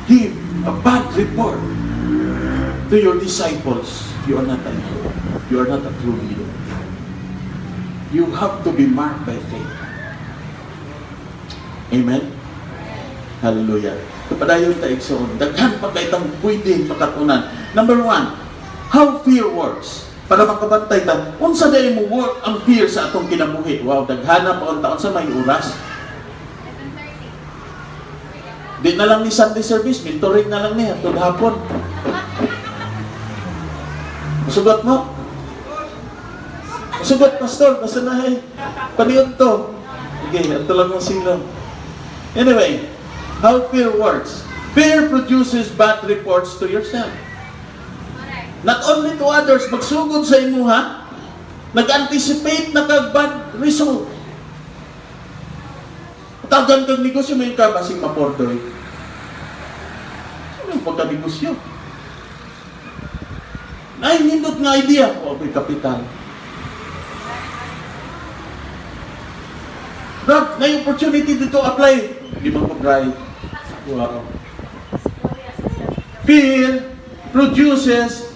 give a bad report to your disciples, you are not a leader. You are not a true leader. You have to be marked by faith. Amen? Hallelujah. Kapadayon ta igsoon. Daghan pa kay tang pwede makatunan. Number 1, how fear works. Para makabantay ta, unsa day mo work ang fear sa atong kinabuhi. Wow, daghana pa unta unsa may oras. 7:30. Di na lang ni Sunday service, mentoring na lang niya tud hapon. Masugot mo? Masugot, pastor, basta na paniyon to. Okay, ito lang mong silong. Anyway, how fear works. Fear produces bad reports to yourself. Not only to others, magsugod sa imuha, nag-anticipate na kag-bad result. Tagan kag negosyo, may ka basing mapordoy. Ano yung pagka-negosyo? Nainindot nga idea, o may kapital. Rob, na yung opportunity dito apply. Hindi mo mag-drive. Wow. Fear produces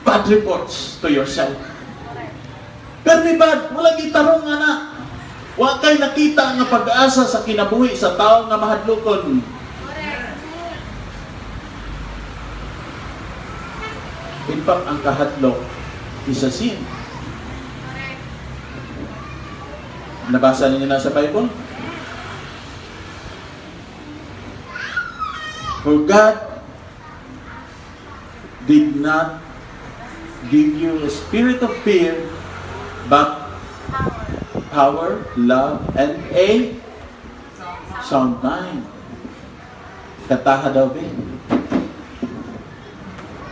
bad reports to yourself. Pero may bad, walang itarong nga na. Wa kay nakita nga pag-asa sa kinabuhi sa tao nga mahadlokon. In fact, ang kahadlok is a sin. Nabasa niyo na sa Bible? For God did not give you a spirit of fear, but power, love, and a sound mind. Kantaha daw, be.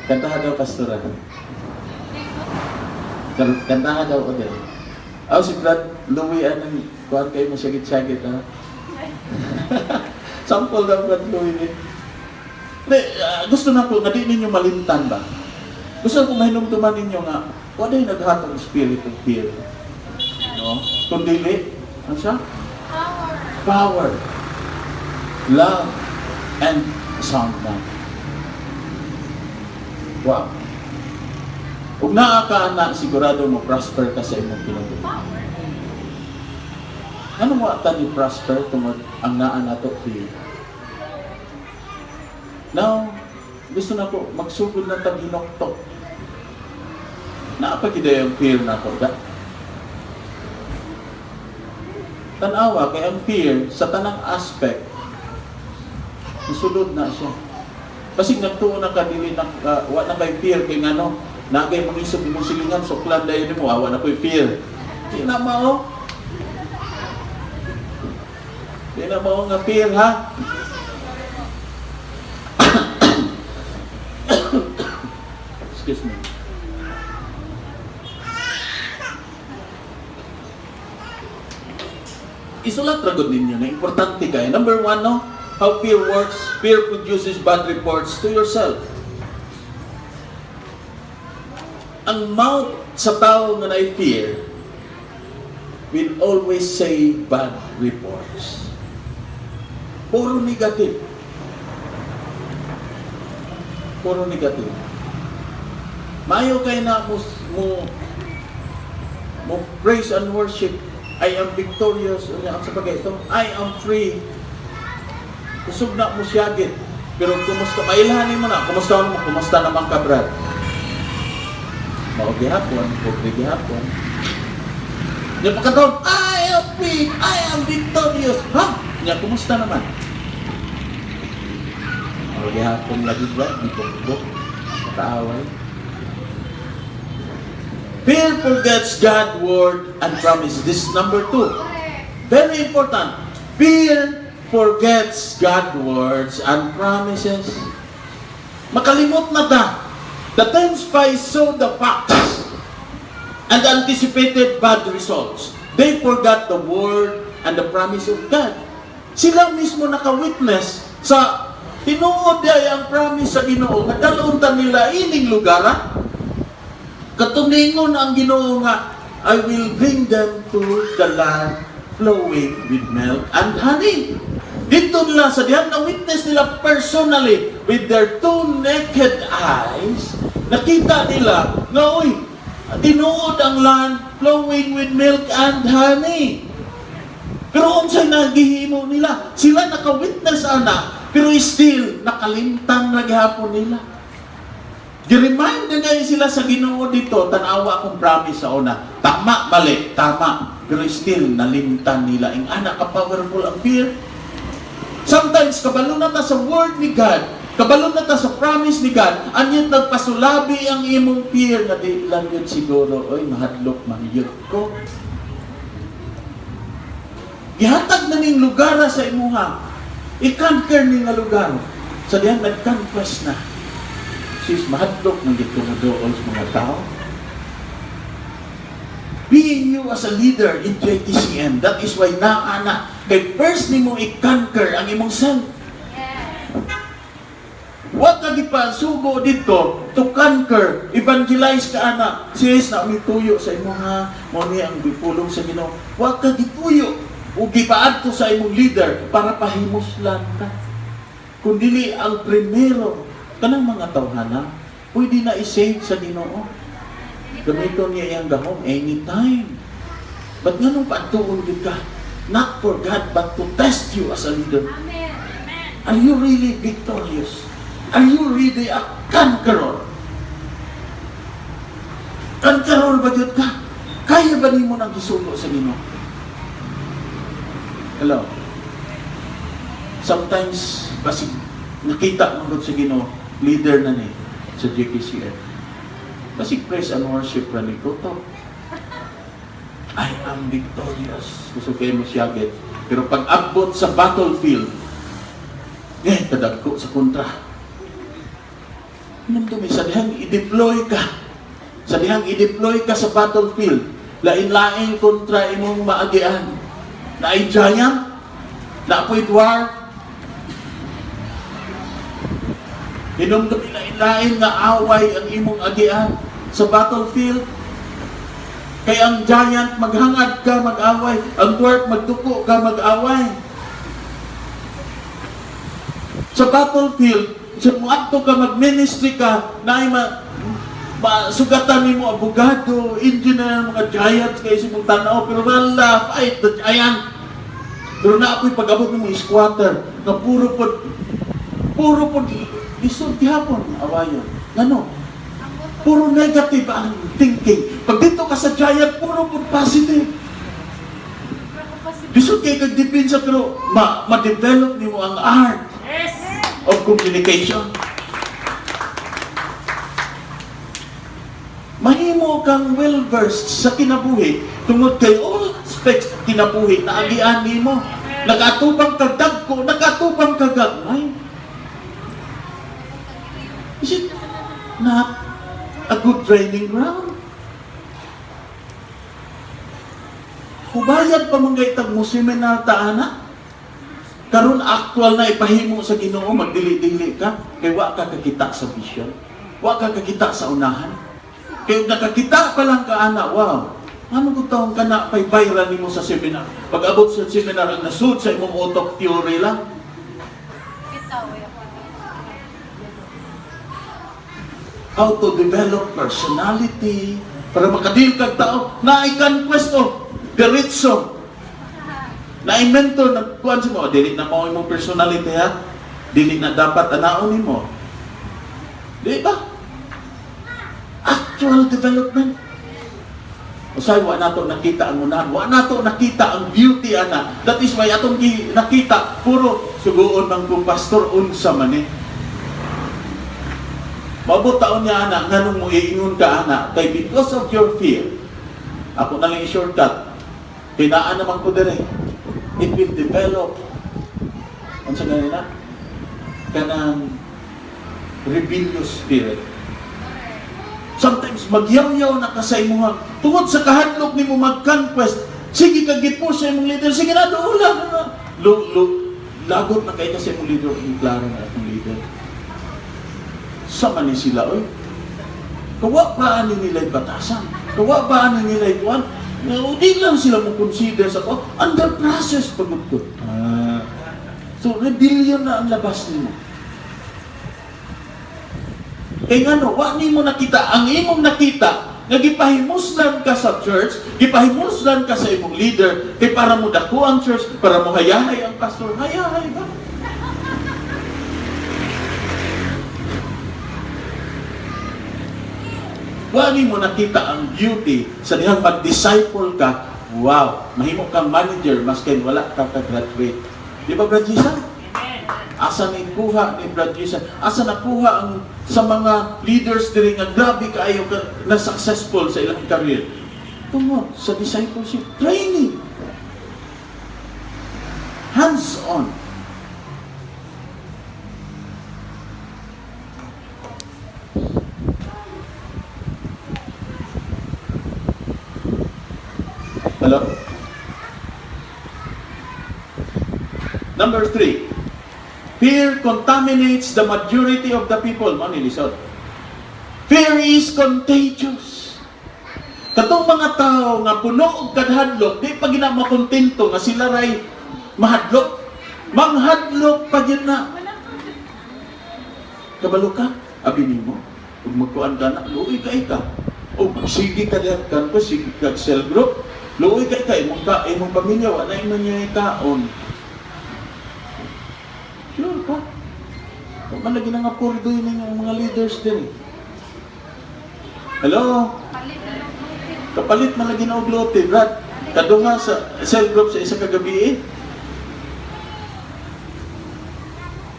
Kantaha daw, pastora. Kantaha daw, o din. Si Brad Louie, anong kuhan kayo mo syagit-syagit, ha? Sample daw, Brad Louie. Gusto na po, nga di ninyo malimtan ba? Gusto ko mahinumtuman ninyo nga, wala yung naghatong spirit of fear. No? Kundili, ano siya? Power. Love. And sound mind. Wow. Kung naa ka na, sigurado mo prosper ka sa imong kinabuhi. Ano mo ata ni prosper tungod ang naa nato fear? Now, gusto na po, magsugod na tag-hinoktok. Naapagida yung fear na ko. Tanawa, kaya ang fear, sa tanang aspect, nasulod na siya. Kasi nagtuon na ka, dili na, wa na kay fear, kay ano, nagay mag-isog mong silingan, suklan dahil mo, awa na ko'y fear. Di na mao. Di na mao nga fear, ha? Excuse me. Isulat ragod ninyo na importante kayo. Number 1, no? How fear works. Fear produces bad reports to yourself. Ang mouth sa tao nga na fear, will always say bad reports. Puro negative. Puro negative. Maayo kayo na mo praise and worship. I am victorious. Ang sabagay ito, I am free. Kusog na mo siyagit. Pero kumusta, mailahanin mo na, kumusta naman ka, Brad? Maogi hapon, pogi hapon. Yung pagkataon, I am free, I am victorious. Ha? Niya, kumusta naman? Maogi hapon lagi, Brad, di po, mataaway. Fear forgets God's word and promise. This is number 2. Very important. Fear forgets God's words and promises. Makalimot na ta. The 10 spies saw the facts and anticipated bad results. They forgot the word and the promise of God. Sila mismo naka-witness sa tinuod ay ang promise sa Ginoo. Kadaluntan nila ining lugar. Katuningon ang Ginoo nga, I will bring them to the land flowing with milk and honey. Dito nila sa diyan na witness nila personally with their 2 naked eyes, nakita nila nga oy, tinuod ang land flowing with milk and honey. Pero unsay nagihimo nila? Sila naka-witness ana, pero still nakalimtang na gihapon nila. Gi-remind na ngayon sila sa Ginoo dito, tanawa akong promise sa una. Tama, mali, tama. Pero still, nalimtan nila. Ang anak ka-powerful ang fear. Sometimes, kabalo na ta sa word ni God, kabalo na ta sa promise ni God, anyot nagpasulabi ang imong fear na di lang yun siguro, oy, mahadlok, mahiyot ko. Gihatag na ning lugar sa imuha. I-conquer ni nga lugar. Sa diyan, nag-conquest na. Sis, mahadlok ng gitumudool sa mga tao. Being you as a leader in JTCM, that is why naana, kay first ni mo i-conquer ang imong self. Huwag ka sugo dito to conquer, evangelize ka ana. Sis, na umituyo sa imong ha, mo ni ang bipulong sa Ginoo. Huwag ka gituyo o gipaadto sa imong leader para pahimuslan ka. Kundi ang primero, kanang mga tawhana, pwede na i-save sa Ginoo. Gamiton niya iyang gahom anytime. But nga nung pagtuon ka, not for God, but to test you as a leader. Are you really victorious? Are you really a conqueror? Conqueror ba yun ka? Kaya ba ni mo nang gisulo sa Ginoo? Hello? Sometimes, kasi nakita mo sa Ginoo, leader na ni sa JKCF. Kasi praise and worship na ni Toto. I am victorious. Gusto kayo mo siyagit. Pero pag abot sa battlefield, kadagko sa kontra. Anong dumi? Sa dihang i-deploy ka. Sa dihang i-deploy ka sa battlefield, lain-lain kontra imong maagian. Na ay giant, na apoy dwarf, hinumdumi lain-lain nga away ang imong agian sa battlefield. Kaya ang giant maghangad ka mag-away, ang dwarf magduko ka mag-away. Sa battlefield, sa muadto ka mag-ministry ka, na ay masugatan ni mo abogado, engineer, mga giants kayo sa mong tanaw, pero wala, fight the giant. Pero na ako'y pag-abot ng mga squatter, na puro po, isod gihapon, awayon. Ano? Puro negative ang thinking. Pag dito ka sa giant, puro po positive. Isod kayo kag-depensa, pero ma-develop niyo ang art of communication. Mahimo kang well-versed sa kinabuhi, tungod kay all aspects ng kinabuhi na agian nimo. Nakatubang kagdag ko, nakatubang kagagmay. Is it not a good training ground? Kubayad pa mga itag mo seminar taana? Karon actual na ipahimo sa Ginoo, magdili-dili ka, kay wa ka kakita sa vision, wa ka kakita sa unahan. Kaya nakakita pa lang ka ana, wow, Ano kung taong ka na pay viral nimo sa seminar? Pag abot sa seminar, ang nasud sa imong utok theory lang. Bitaw, ya. How to develop personality para makadil kag tao na i-conquest o diretso. Na i-mentor na kuan mo, dili na mo imong personality ha. Dili na dapat anaon nimo. Di ba? Actual development. Usay wa nato nakita ang unahan, wa nato nakita ang beauty ana. That is why atong nakita puro suguon ng kung pastor unsa man eh. Maabot taon niya ana nganong mo iingon ka ana kay because of your fear. Ako na lang i-shortcut. Pinaan naman ko dire. It will develop. Unsa ganina? Kanang rebellious spirit. Sometimes magyaw-yaw na ka sa imuhang tungod sa kahadlok nimo mag-conquest. Sige ka gi-push sa imong leader. Sige na doon lagot na kay kasi imong leader, yung klaro na imong leader. Sama ni sila oy. Kawa ba ani nila batasan? Kawa ba ani nila kuan? Di lang sila mo consider sa ko under process pagud ko. So rebellion na ang labas nimo. Kaya nga no, wa nimo nakita, ang imong nakita, nga gipahimuslan ka sa church, gipahimuslan ka sa imong leader, kay para mo dako ang church, para mo hayahay ang pastor, hayahay ba? Wa nimo nakita ang beauty sa dihang mag-disciple ka, wow, mahimo kang manager, maskin wala ka ka-graduate. Di ba, Brad Jason? Asa ni kuha ni Brad Jason? Asa nakuha ang sa mga leaders diri nga grabe kaayo na successful sa ilang career? Tungod sa discipleship training. Hands-on. Hello? Number 3. Fear contaminates the majority of the people. Manilisod. Fear is contagious. Katong mga tao nga puno og kadhadlok, di pa gina makontento nga sila ray mahadlok. Manghadlok pa gyud na. Kabalo ka, abi nimo. Ug magkuan ka na, luoy ka. O sige ka diha kan ko, sige ka cell group. Luoy ka imong pamilya wa na imong kaon. Sure ka. Kung man lagi nga purdoy ng mga leaders din. Hello? Kapalit man lagi na og lote, Brad. Kadunga sa cell group sa isa ka gabi eh.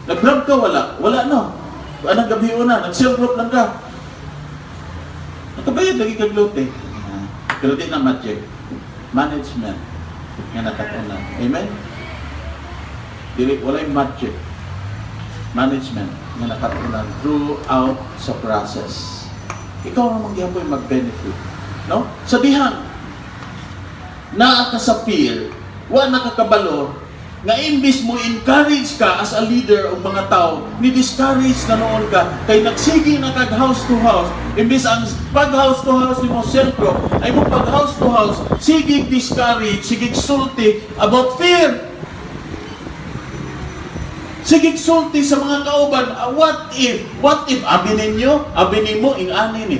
Nag-grab ka, wala? Wala no. Anong gabi una, nag-cell group lang ka. Nakabayad lagi kag lote. Pero di na magic. Management. Nga nakatunan. Amen? Dili, walay magic. Management nga nakatunan throughout sa process. Ikaw naman gihapon mag-benefit. No? Sa dihang, naa ka sa fear, wa nakakabalo, nga imbis mo encourage ka as a leader o mga tao, ni-discourage na noon ka, kay nagsigi na kag house to house, imbis ang pag house to house ni mo self-group, ay mo pag house to house, sige discourage, sige sulti about fear. Sige sulti sa mga kauban, what if, abi ninyo, abi nimo, ing-ani ni.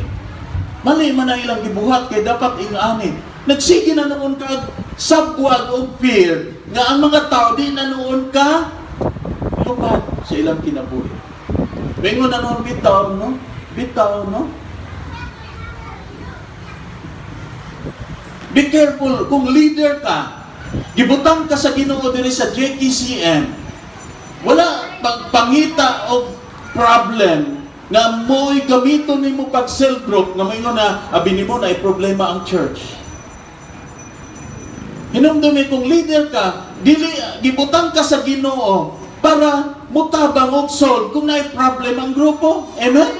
Mali man na ilang gibuhat, kay dapat ing-ani. Nagsige na noon ka, sabwag o fear, nga ang mga tao, di na noon ka, lupad sa ilang kinabuhi. Bingon na noon, bitaw, no? Bitaw, no? Be careful, kung leader ka, gibutang ka sa Ginoo diri sa JKCM, wala pagpangita o problem nga mo'y gamiton nimo pag cell group nga mayngon na abi nimo na problema ang church. Hinumdumi kung leader ka, dili gibutang ka sa Ginoo para mutabang og solve kung naay problem ang grupo. Amen?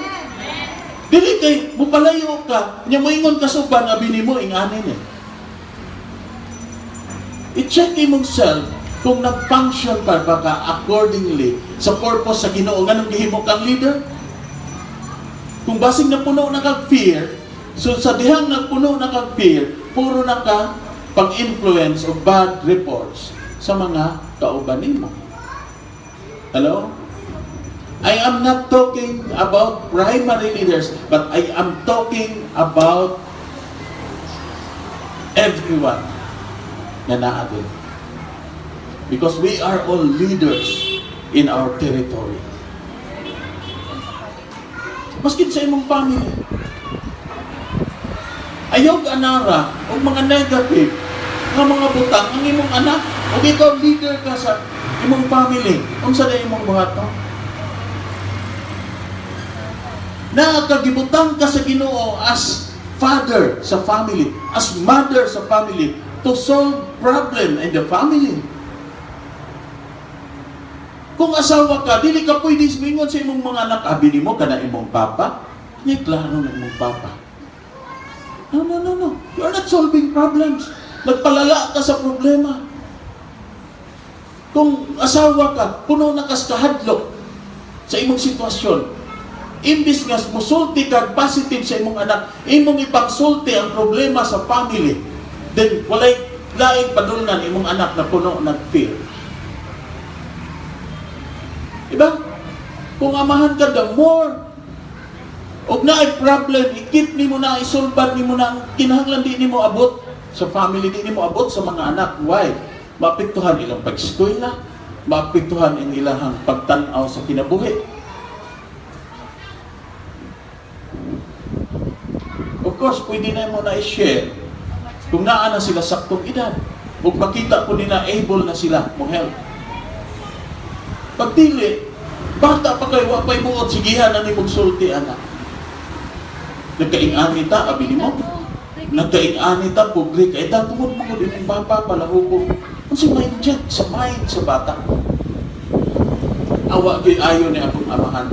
Dili kay mupalayo ka, nya moingon ka sa uban abi nimo ingani ni. I-check imong self kung nag-function pa ba ka accordingly sa purpose sa Ginoo nganong gihimo kang leader. Kung basig na puno na kag fear, so sa dihang nagpuno na kag fear, puro na ka pag-influence o bad reports sa mga kauban nimo. Hello? I am not talking about primary leaders, but I am talking about everyone na naatin. Because we are all leaders in our territory. Maskin sa imong family. Ayaw ka anara o mga negative nga mga butang ang imong anak o ikaw leader ka sa imong family. Unsa na imong buhat no? Nakakagibutang ka sa Ginoo as father sa family, as mother sa family, to solve problem in the family. Kung asawa ka, dili ka pwede swingon sa imong mga anak, abili mo ka na imong papa. Ngay klaro na imong papa. No. You are not solving problems. Nagpalala ka sa problema. Kung asawa ka, puno na kas kahadlok sa imong sitwasyon. Imbis nga musulti ka positive sa imong anak, imong ipagsulti ang problema sa family, then walay laing padulngan imong anak na puno ng fear. Diba? Kung amahan ka, the more og na ay problem, ikip ni mo na, isulbad ni mo na, kinahanglan di ni mo abot sa family, di ni mo abot sa mga anak. Why? Maapektuhan ilang pag-eskwela, maapektuhan ang ilang pagtanaw sa kinabuhi. Of course, pwede na mo na i-share kung naa na sila saktong edad. Kung makita po nila able na sila mo help. Pagdili, bata pa kayo, wapay buot, sigihan na ni magsulti, anak. Nagkaing-ani ta, abili mo. Nagkaing-ani ta, public. Ay, tungod mo ko din yung papa, palahubog. Kung si mindset, sa mind, sa bata. Awa, ayaw ni akong amahan.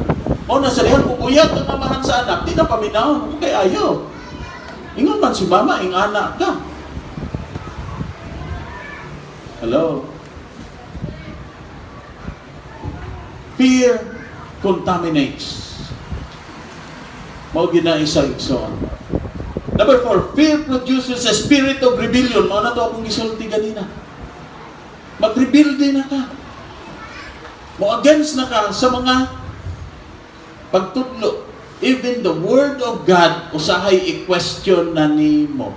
O, nasa lihan, pupuyat ang amahan sa anak, di na paminaw, kay ayaw. Ingon man si mama, ing anak ka. Hello? Fear contaminates. Mao gina isa igsoon. Number 4, fear produces a spirit of rebellion. Mao na to akong gisulti ganina. Mag-rebel din na ka. Mo against na ka sa mga pagtudlo. Even the word of God usahay i-question na nimo.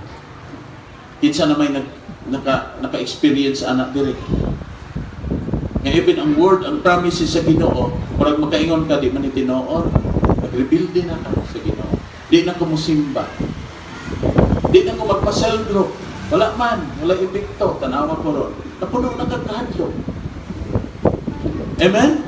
Kinsa na may naka-experience anak diri. Nga even ang word, ang promises sa Ginoo, pag makaingon ka, di man itinoon, nag-rebuild din na ka sa Ginoo. Di na ko musimba. Di na ko magpa-cell group. Wala man, wala ibigto, tanawa ko ron. Napuno na kagkahadlo. Amen?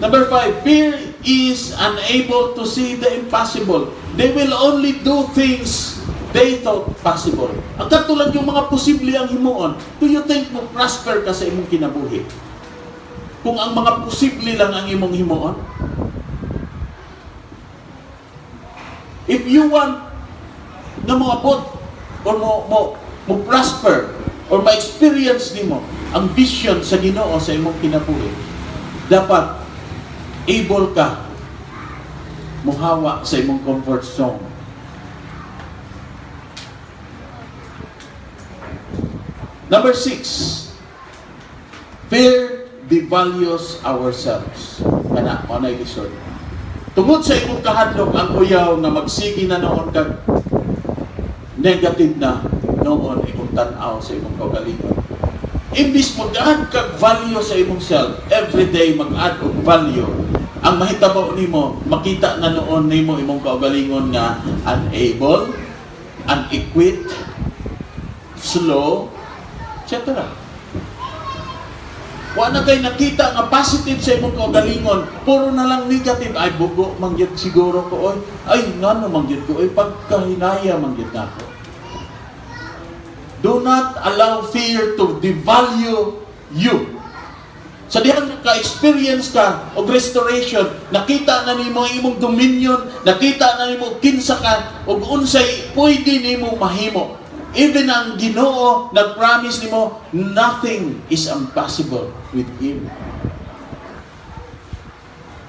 Number 5, fear is unable to see the impossible. They will only do things they thought possible. Ang katulad yung mga posible ang himuon, do you think mo prosper ka sa imong kinabuhi? Kung ang mga posible lang ang imong himuon? If you want na mo abot or mo prosper or ma-experience nimo ang vision sa Ginoo sa imong kinabuhi, dapat able ka muhawa sa imong comfort zone. Number 6, fear devalues ourselves. Kana, manay lisod. Tungod sa imong kahadlok ang uyaw na magsigi na noon kag negative na noon imong tan-aw sa imong kaugalingon. Imbis mag-add kag value sa imong self, every day mag-add og value. Ang mahitabo nimo, makita na noon nimo imong kaugalingon nga unable, unequipped, slow, etc. Wala kay nakita nga positive sa imong kaugalingon, puro na lang negative. Ay, bugo mangyad siguro ko, oy. Ay, ngano mangyad ko, oy, pagkahinaya mangyad na ko. Do not allow fear to devalue you. Sa dihang naka-experience ka og restoration, nakita na nimo imong dominion, nakita na nimo kinsa ka, og unsay pwede nimo mahimo. Even ang Ginoo nag-promise nimo, nothing is impossible with Him.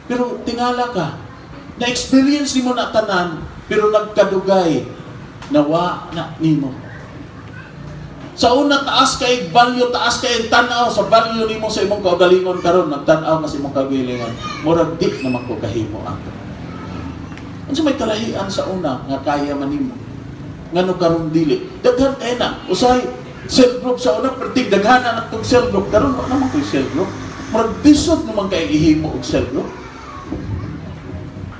Pero tingala ka, na-experience nimo na tanan, pero nagkadugay nawa na nimo. Sa una, taas kay value, taas kay tanaw sa value nimo sa imong kaugalingon karon, nagtanaw ka sa imong kaugalingon, murag di naman ko kahimo ato. Unsa may kalahian sa una nga kaya man nimo? Ngano karon dili? Daghan kay na. Usay cell group sa una, pertig daghan na natong cell group karon wa naman koy cell group. Murag disod naman kay ihimo og cell group.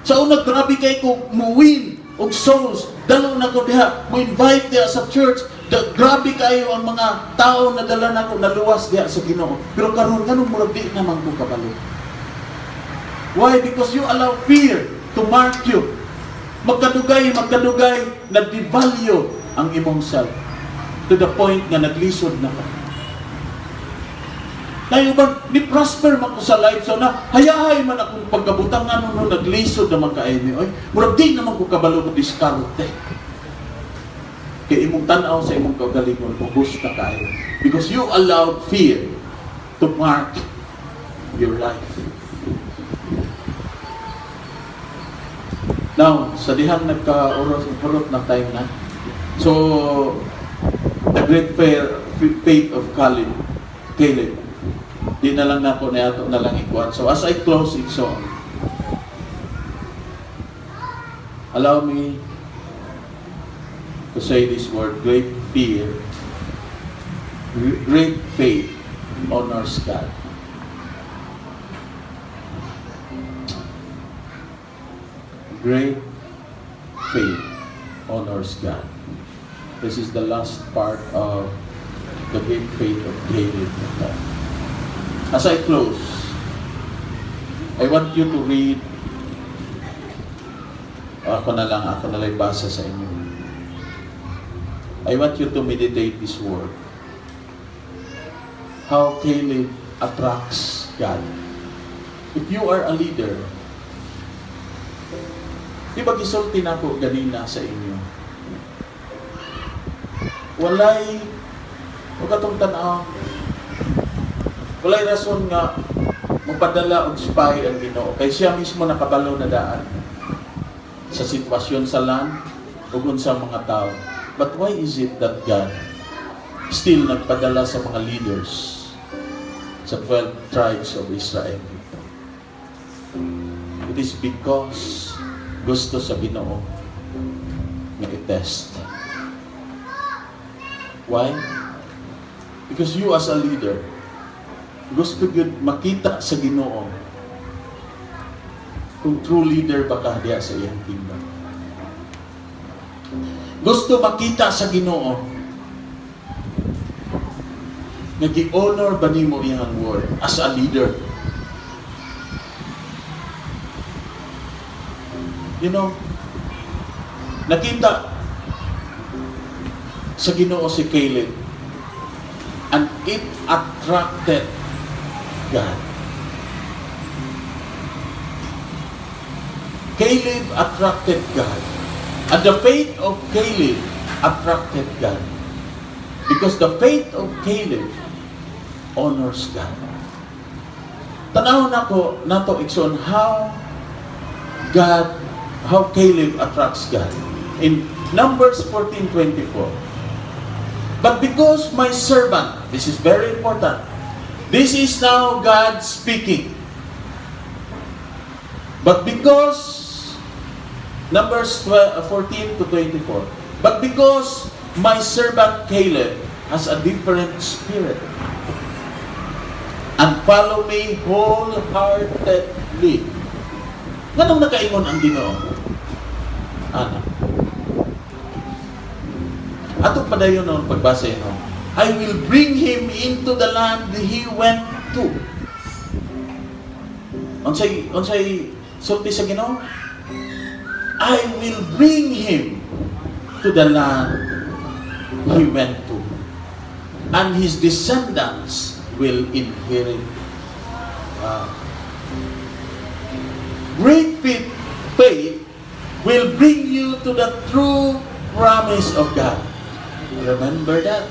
Sa una, grabe kay ko muwin og souls. Dalo na ko diha, mo invite diha sa church. Grabe kayo ang mga tao na dala na ko naluwas diha sa Ginoo. Pero karon nganong murag di naman ko kabalo. Why? Because you allow fear to mark you. Magkadugay na devalue ang imong self to the point nga naglisod na ka. Kaya ba, ni prosper man ko sa life, so na hayahay man akong pagkabutang nga nung naglisod naman kayo ni oy. Murag di naman ko kabalo ko diskarte. Kaya imong tanaw sa imong kagalingon, ubos na kayo. Because you allowed fear to mark your life. Now, sa dihang nagka-oras na time na. So, the great faith of Caleb. Di na lang na po na yato na lang ikuan. So, as I close it song, allow me to say this word: great fear, great faith honors God. Great faith honors God. This is the last part of the great faith of David. As I close, I want you to read. Ako na lang basa sa inyo. I want you to meditate this word. How Caleb attracts God. If you are a leader, di ba gisulti na ko ganina sa inyo? Walay, huwag katong tanaw, walay rason nga magpadala og spy ang Ginoo. Kay siya mismo nakabalo na daan sa sitwasyon sa land ug unsa mga tao. But why is it that God still nagpadala sa mga leaders sa 12 tribes of Israel? It is because gusto sa Ginoo nga i-test. Why? Because you as a leader, gusto yun makita sa Ginoo kung true leader ba ka diya sa iyang kingdom. Gusto makita sa Ginoo nga gi-honor ba nimo iyang word as a leader. You know, nakita sa Ginoo si Caleb, and it attracted God. Caleb attracted God. And the faith of Caleb attracted God. Because the faith of Caleb honors God. Tanaw na to ikson how Caleb attracts God. In Numbers 14:24. But because my servant, this is very important. This is now God speaking. But because, Numbers 14-24. But because my servant Caleb has a different spirit and follow me wholeheartedly. Ganong nakaingon ang Ginoo? Ana. Ato padayon no pagbasa no. I will bring him into the land he went to. Unsay sulti sa Ginoo? I will bring him to the land he went to, and his descendants will inherit. Great faith will bring you to the true promise of God. Remember that.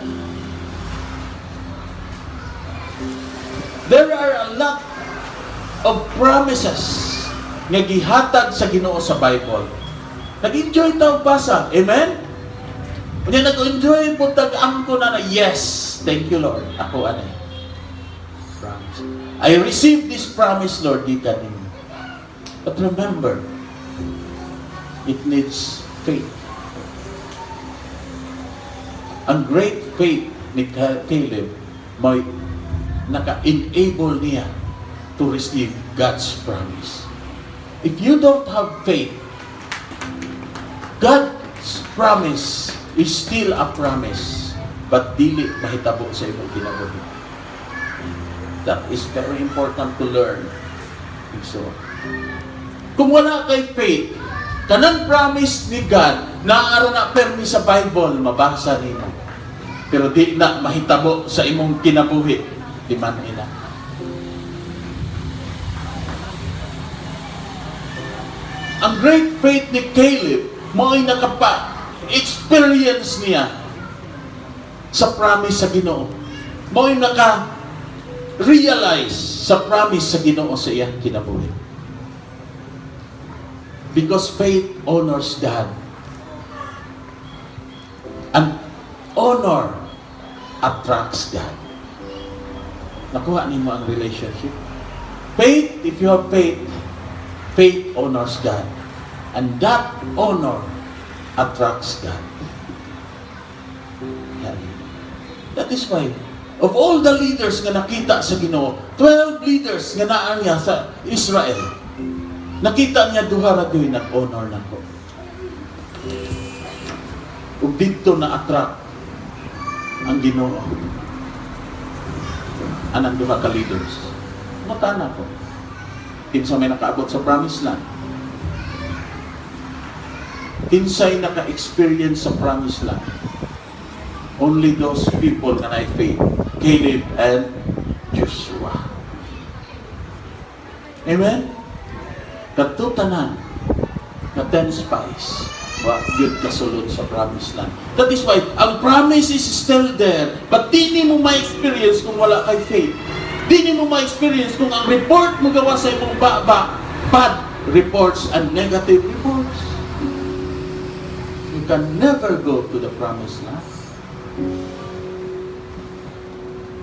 There are a lot of promises nga gihatag sa Ginoo sa Bible. Nag-enjoy tayo basa. Amen? Kanya nag-enjoy po tag-angko na yes, thank you Lord. Ako ano promise. I received this promise, Lord, di kanino. But remember, it needs faith. Ang great faith ni Caleb may naka-enable niya to receive God's promise. If you don't have faith, God's promise is still a promise, but dili mahitabo sa imong kinabuhi. That is very important to learn. So, kung wala kay faith, kanang promise ni God, naara na permi sa Bible, mabasa nimo. Pero di na mahitabo sa imong kinabuhi, di man ina. Ang great faith ni Caleb, mo'y experience niya sa promise sa Ginoo. Mo'y realize sa promise sa Ginoo sa iyang kinabuhi. Because faith honors God. And honor attracts God. Nakuha nimo ang relationship. Faith, if you have faith, faith honors God. And that honor attracts God. That is why, of all the leaders nga nakita sa Ginoo, 12 leaders nga naa niya sa Israel, nakita niya duha ra gyud nag-honor nako. Ug dito na attract ang Ginoo. Anang duha ka leaders. Matana ko. Kinsa may nakaabot sa promised land. Kinsay naka-experience sa promised land. Only those people na may faith. Caleb and Joshua. Amen? Katutanan na 10 spies. Yun kasulod sa promised land. That is why, ang promise is still there, but di mo ma-experience kung wala kay faith. Di mo ma-experience kung ang report mo gawa sa imong bad reports and negative reports. You can never go to the promised land.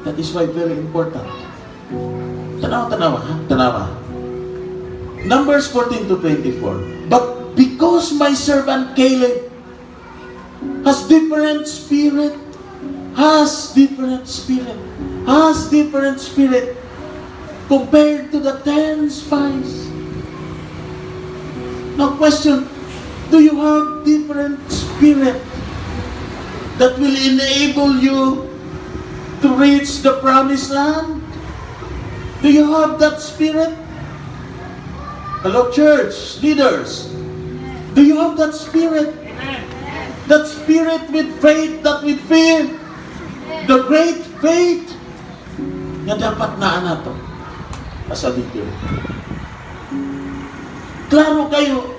That is why very important. Tanawa, ha? Tanawa. Numbers 14 to 24. But because my servant Caleb has different spirit, compared to the 10 spies. Now question, do you have different spirit that will enable you to reach the promised land? Do you have that spirit? Hello, church leaders. Do you have that spirit? That spirit with faith, that with fear. The great faith na dapat na to as a leader. Klaro kayo,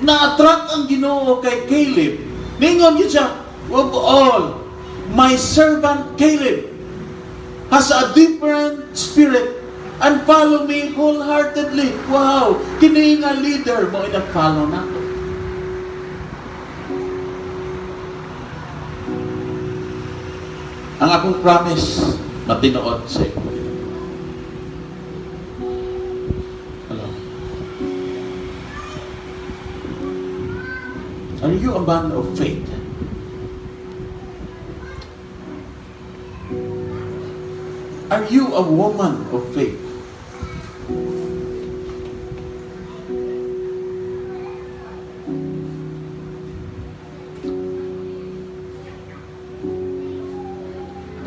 na-attract ang Ginoo kay Caleb. Ningon yun siya, of all, my servant Caleb has a different spirit and follow me wholeheartedly. Wow! Kini nga leader mo ina-follow na. Ang akong promise, matinuod sa iyo. Hello. Are you a man of faith? Are you a woman of faith?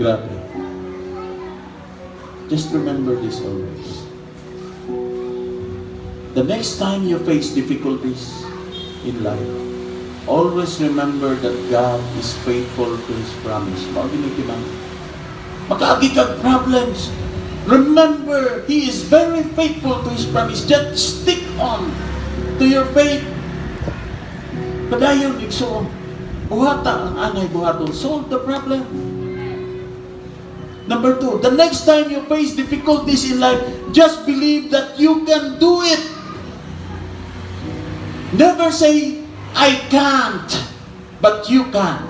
Grabe. Just remember this always. The next time you face difficulties in life, always remember that God is faithful to His promise. Makaagi kag problems. Remember, He is very faithful to His promise. Just stick on to your faith. Padayon, igsoon. Buhata ang anay buhaton. Solve the problem. Number 2, the next time you face difficulties in life, just believe that you can do it. Never say, I can't, but you can.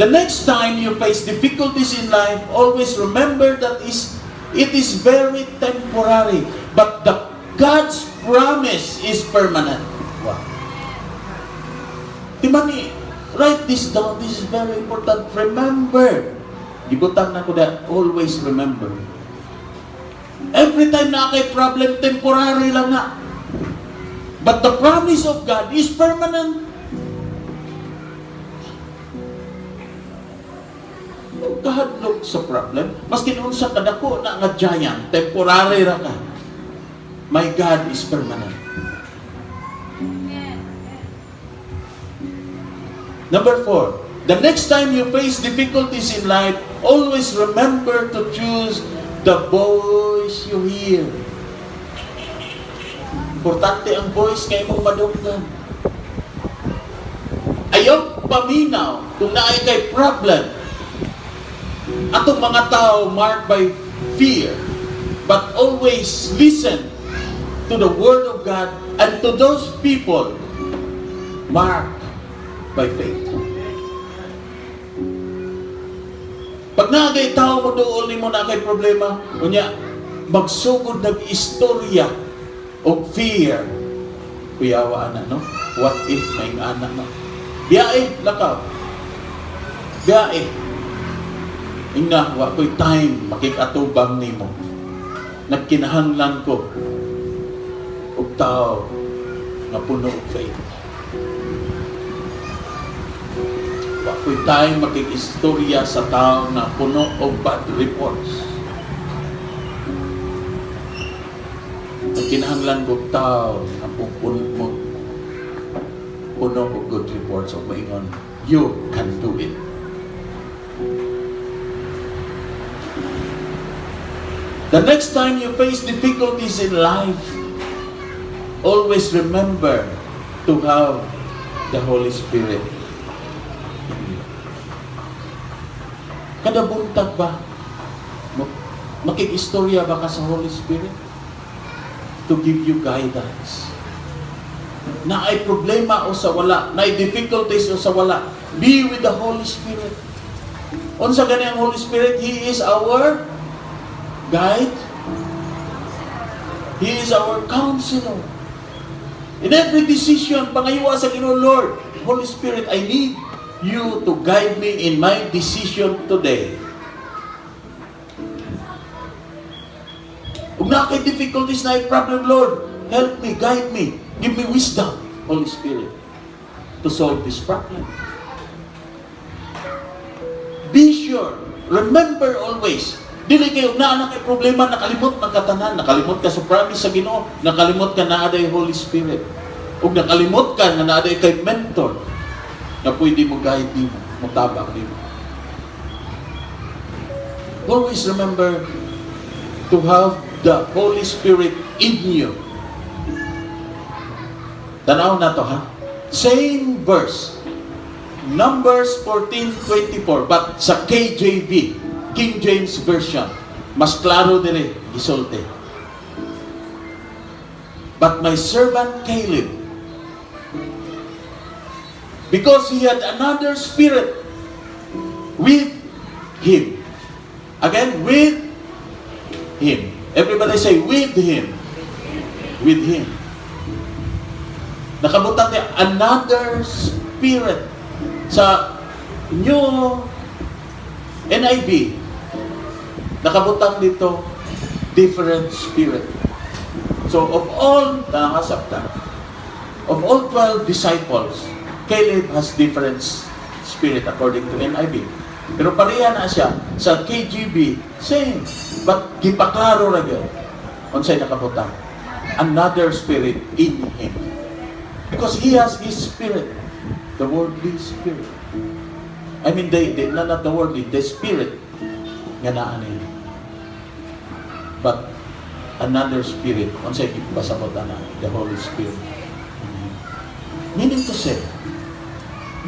The next time you face difficulties in life, always remember that it is very temporary, but God's promise is permanent. Wow. Timani, write this down. This is very important. Remember. Gibutang na ko that, always remember. Every time na kay problem, temporary lang na. But the promise of God is permanent. Kahadlok sa problem, maski noon sa kadako na nga giant, temporary ra ka. My God is permanent. Number 4, the next time you face difficulties in life, always remember to choose the voice you hear. Importante ang voice kay mong madunggan. Ayaw paminaw kung naay kay problem. Atong mga tao marked by fear, but always listen to the Word of God and to those people marked by faith. Pag naagay tao mo doon ni mo na kay problema, unya magsugod nag-istorya o fear. Kuyawa na, no? What if may anak na? Biyae, lakaw. Biyae. Ingna, wa ko'y time makikatubang ni mo. Nagkinahanglan ko og tao nga puno og faith. Wa ko'y time makikistorya sa tao na puno og bad reports. Nagkinahanglan ko tao nga puno og good reports o maingon, you can do it. The next time you face difficulties in life, always remember to have the Holy Spirit. Kada buntag ba, makikistorya ba ka sa Holy Spirit? To give you guidance. Na ay problema o sa wala, na ay difficulties o sa wala, be with the Holy Spirit. Unsa gani ang Holy Spirit? He is our guide. He is our counselor. In every decision, pangayuwa sa Ginoo, Lord, Holy Spirit, I need you to guide me in my decision today. Kung na kay difficulties na problem, Lord, help me, guide me, give me wisdom, Holy Spirit, to solve this problem. Be sure, remember always, dili kayo na anak kay problema, nakalimot ng katanan, nakalimot ka sa promise sa Ginoo, nakalimot ka na aday Holy Spirit, o nakalimot ka na aday kay mentor, na pwede mo guide mo, mutabang mo. Always remember to have the Holy Spirit in you. Tanaw na to, ha? Same verse, Numbers 14:24, but sa KJV, King James Version, mas klaro dire gisulti. But my servant Caleb, because he had another spirit with him. Again, with him. Everybody say, with him. With him. Nakabutang niya, another spirit. Sa New NIV, nakabutang dito, different spirit. So, of all, nakasabta, of all 12 disciples, Caleb has different spirit according to NIV. Pero pareha na siya sa KJV, same. But gipaklaro ra gyud unsay nakabutang. Another spirit in him. Because he has his spirit, the worldly spirit. I mean, not the worldly, the spirit nga naa niya. But another spirit, unsay gipasabutan na, the Holy Spirit. Meaning to say,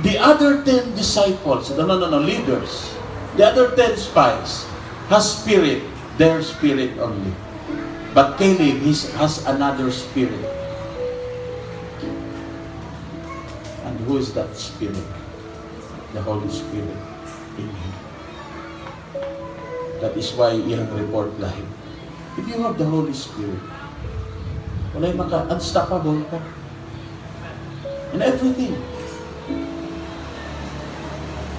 the other 10 disciples, leaders, the other 10 spies, has spirit, their spirit only. But Caleb has another spirit. And who is that spirit? The Holy Spirit. in Him. That is why iyang report life. If you have the Holy Spirit, walay unstoppable ka. In everything.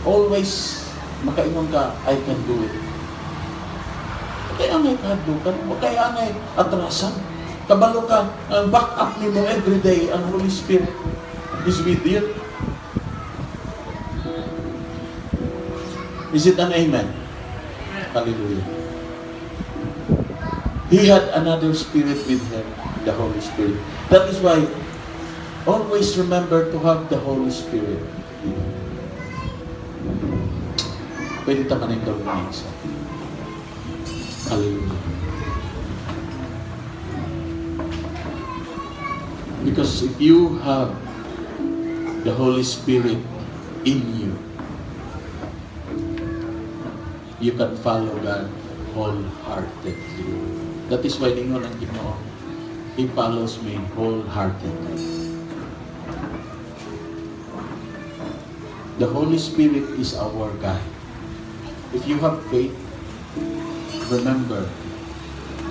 Always makaingon ka, I can do it. Kaya ngay kahadukan, kaya ngay atrasan. Kabalo ka, ang back up ni mo every day, ang Holy Spirit is with you. Is it an amen? Hallelujah. He had another spirit with him, the Holy Spirit. That is why, always remember to have the Holy Spirit. Pwede tamanin daw ng isa. Hallelujah. Because if you have the Holy Spirit in you, you can follow God wholeheartedly. That is why ningon ang Ginoo, He follows me wholeheartedly. The Holy Spirit is our guide. If you have faith, remember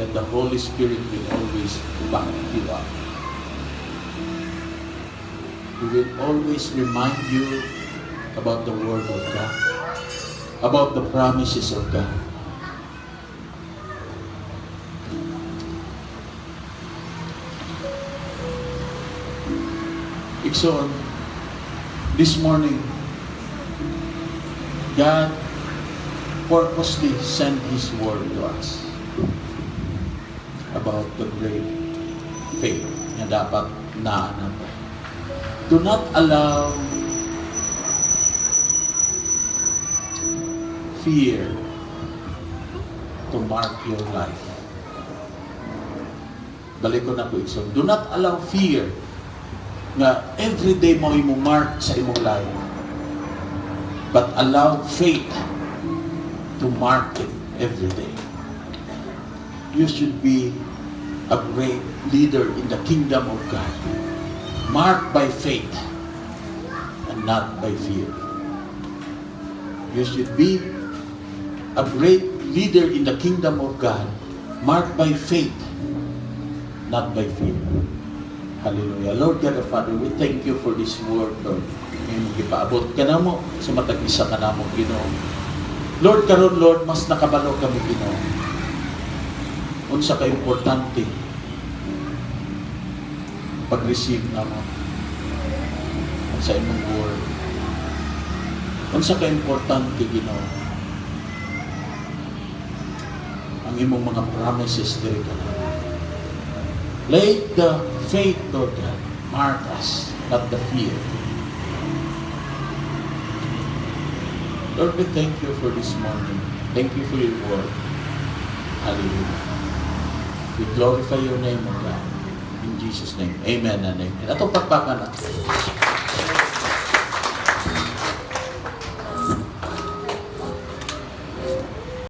that the Holy Spirit will always back you up. He will always remind you about the Word of God, about the promises of God. So, this morning, God purposely sent His Word to us about the great faith na dapat naanan. Do not allow fear to mark your life. Balik ko na po ito. Do not allow fear nga everyday mo mark sa imong life. But allow faith to mark it every day. You should be a great leader in the kingdom of God. Marked by faith and not by fear. You should be a great leader in the kingdom of God. Marked by faith, not by fear. Hallelujah. Lord God the Father, we thank you for this word, Lord. Ngayon, ipaabot ka na mo sa matag-isa ka na mo, Ginoo. Lord, karon Lord, mas nakabalo kami, Ginoo. Unsa ka importante pag-receive na mo sa imong word. Unsa ka importante, Ginoo, ang imong mga promises diri ka na. Let the faith, Lord God, mark us, not the fear. Lord, we thank you for this morning. Thank you for your word. Hallelujah. We glorify your name, O God. In Jesus' name. Amen and amen. Atong pagpakan natin.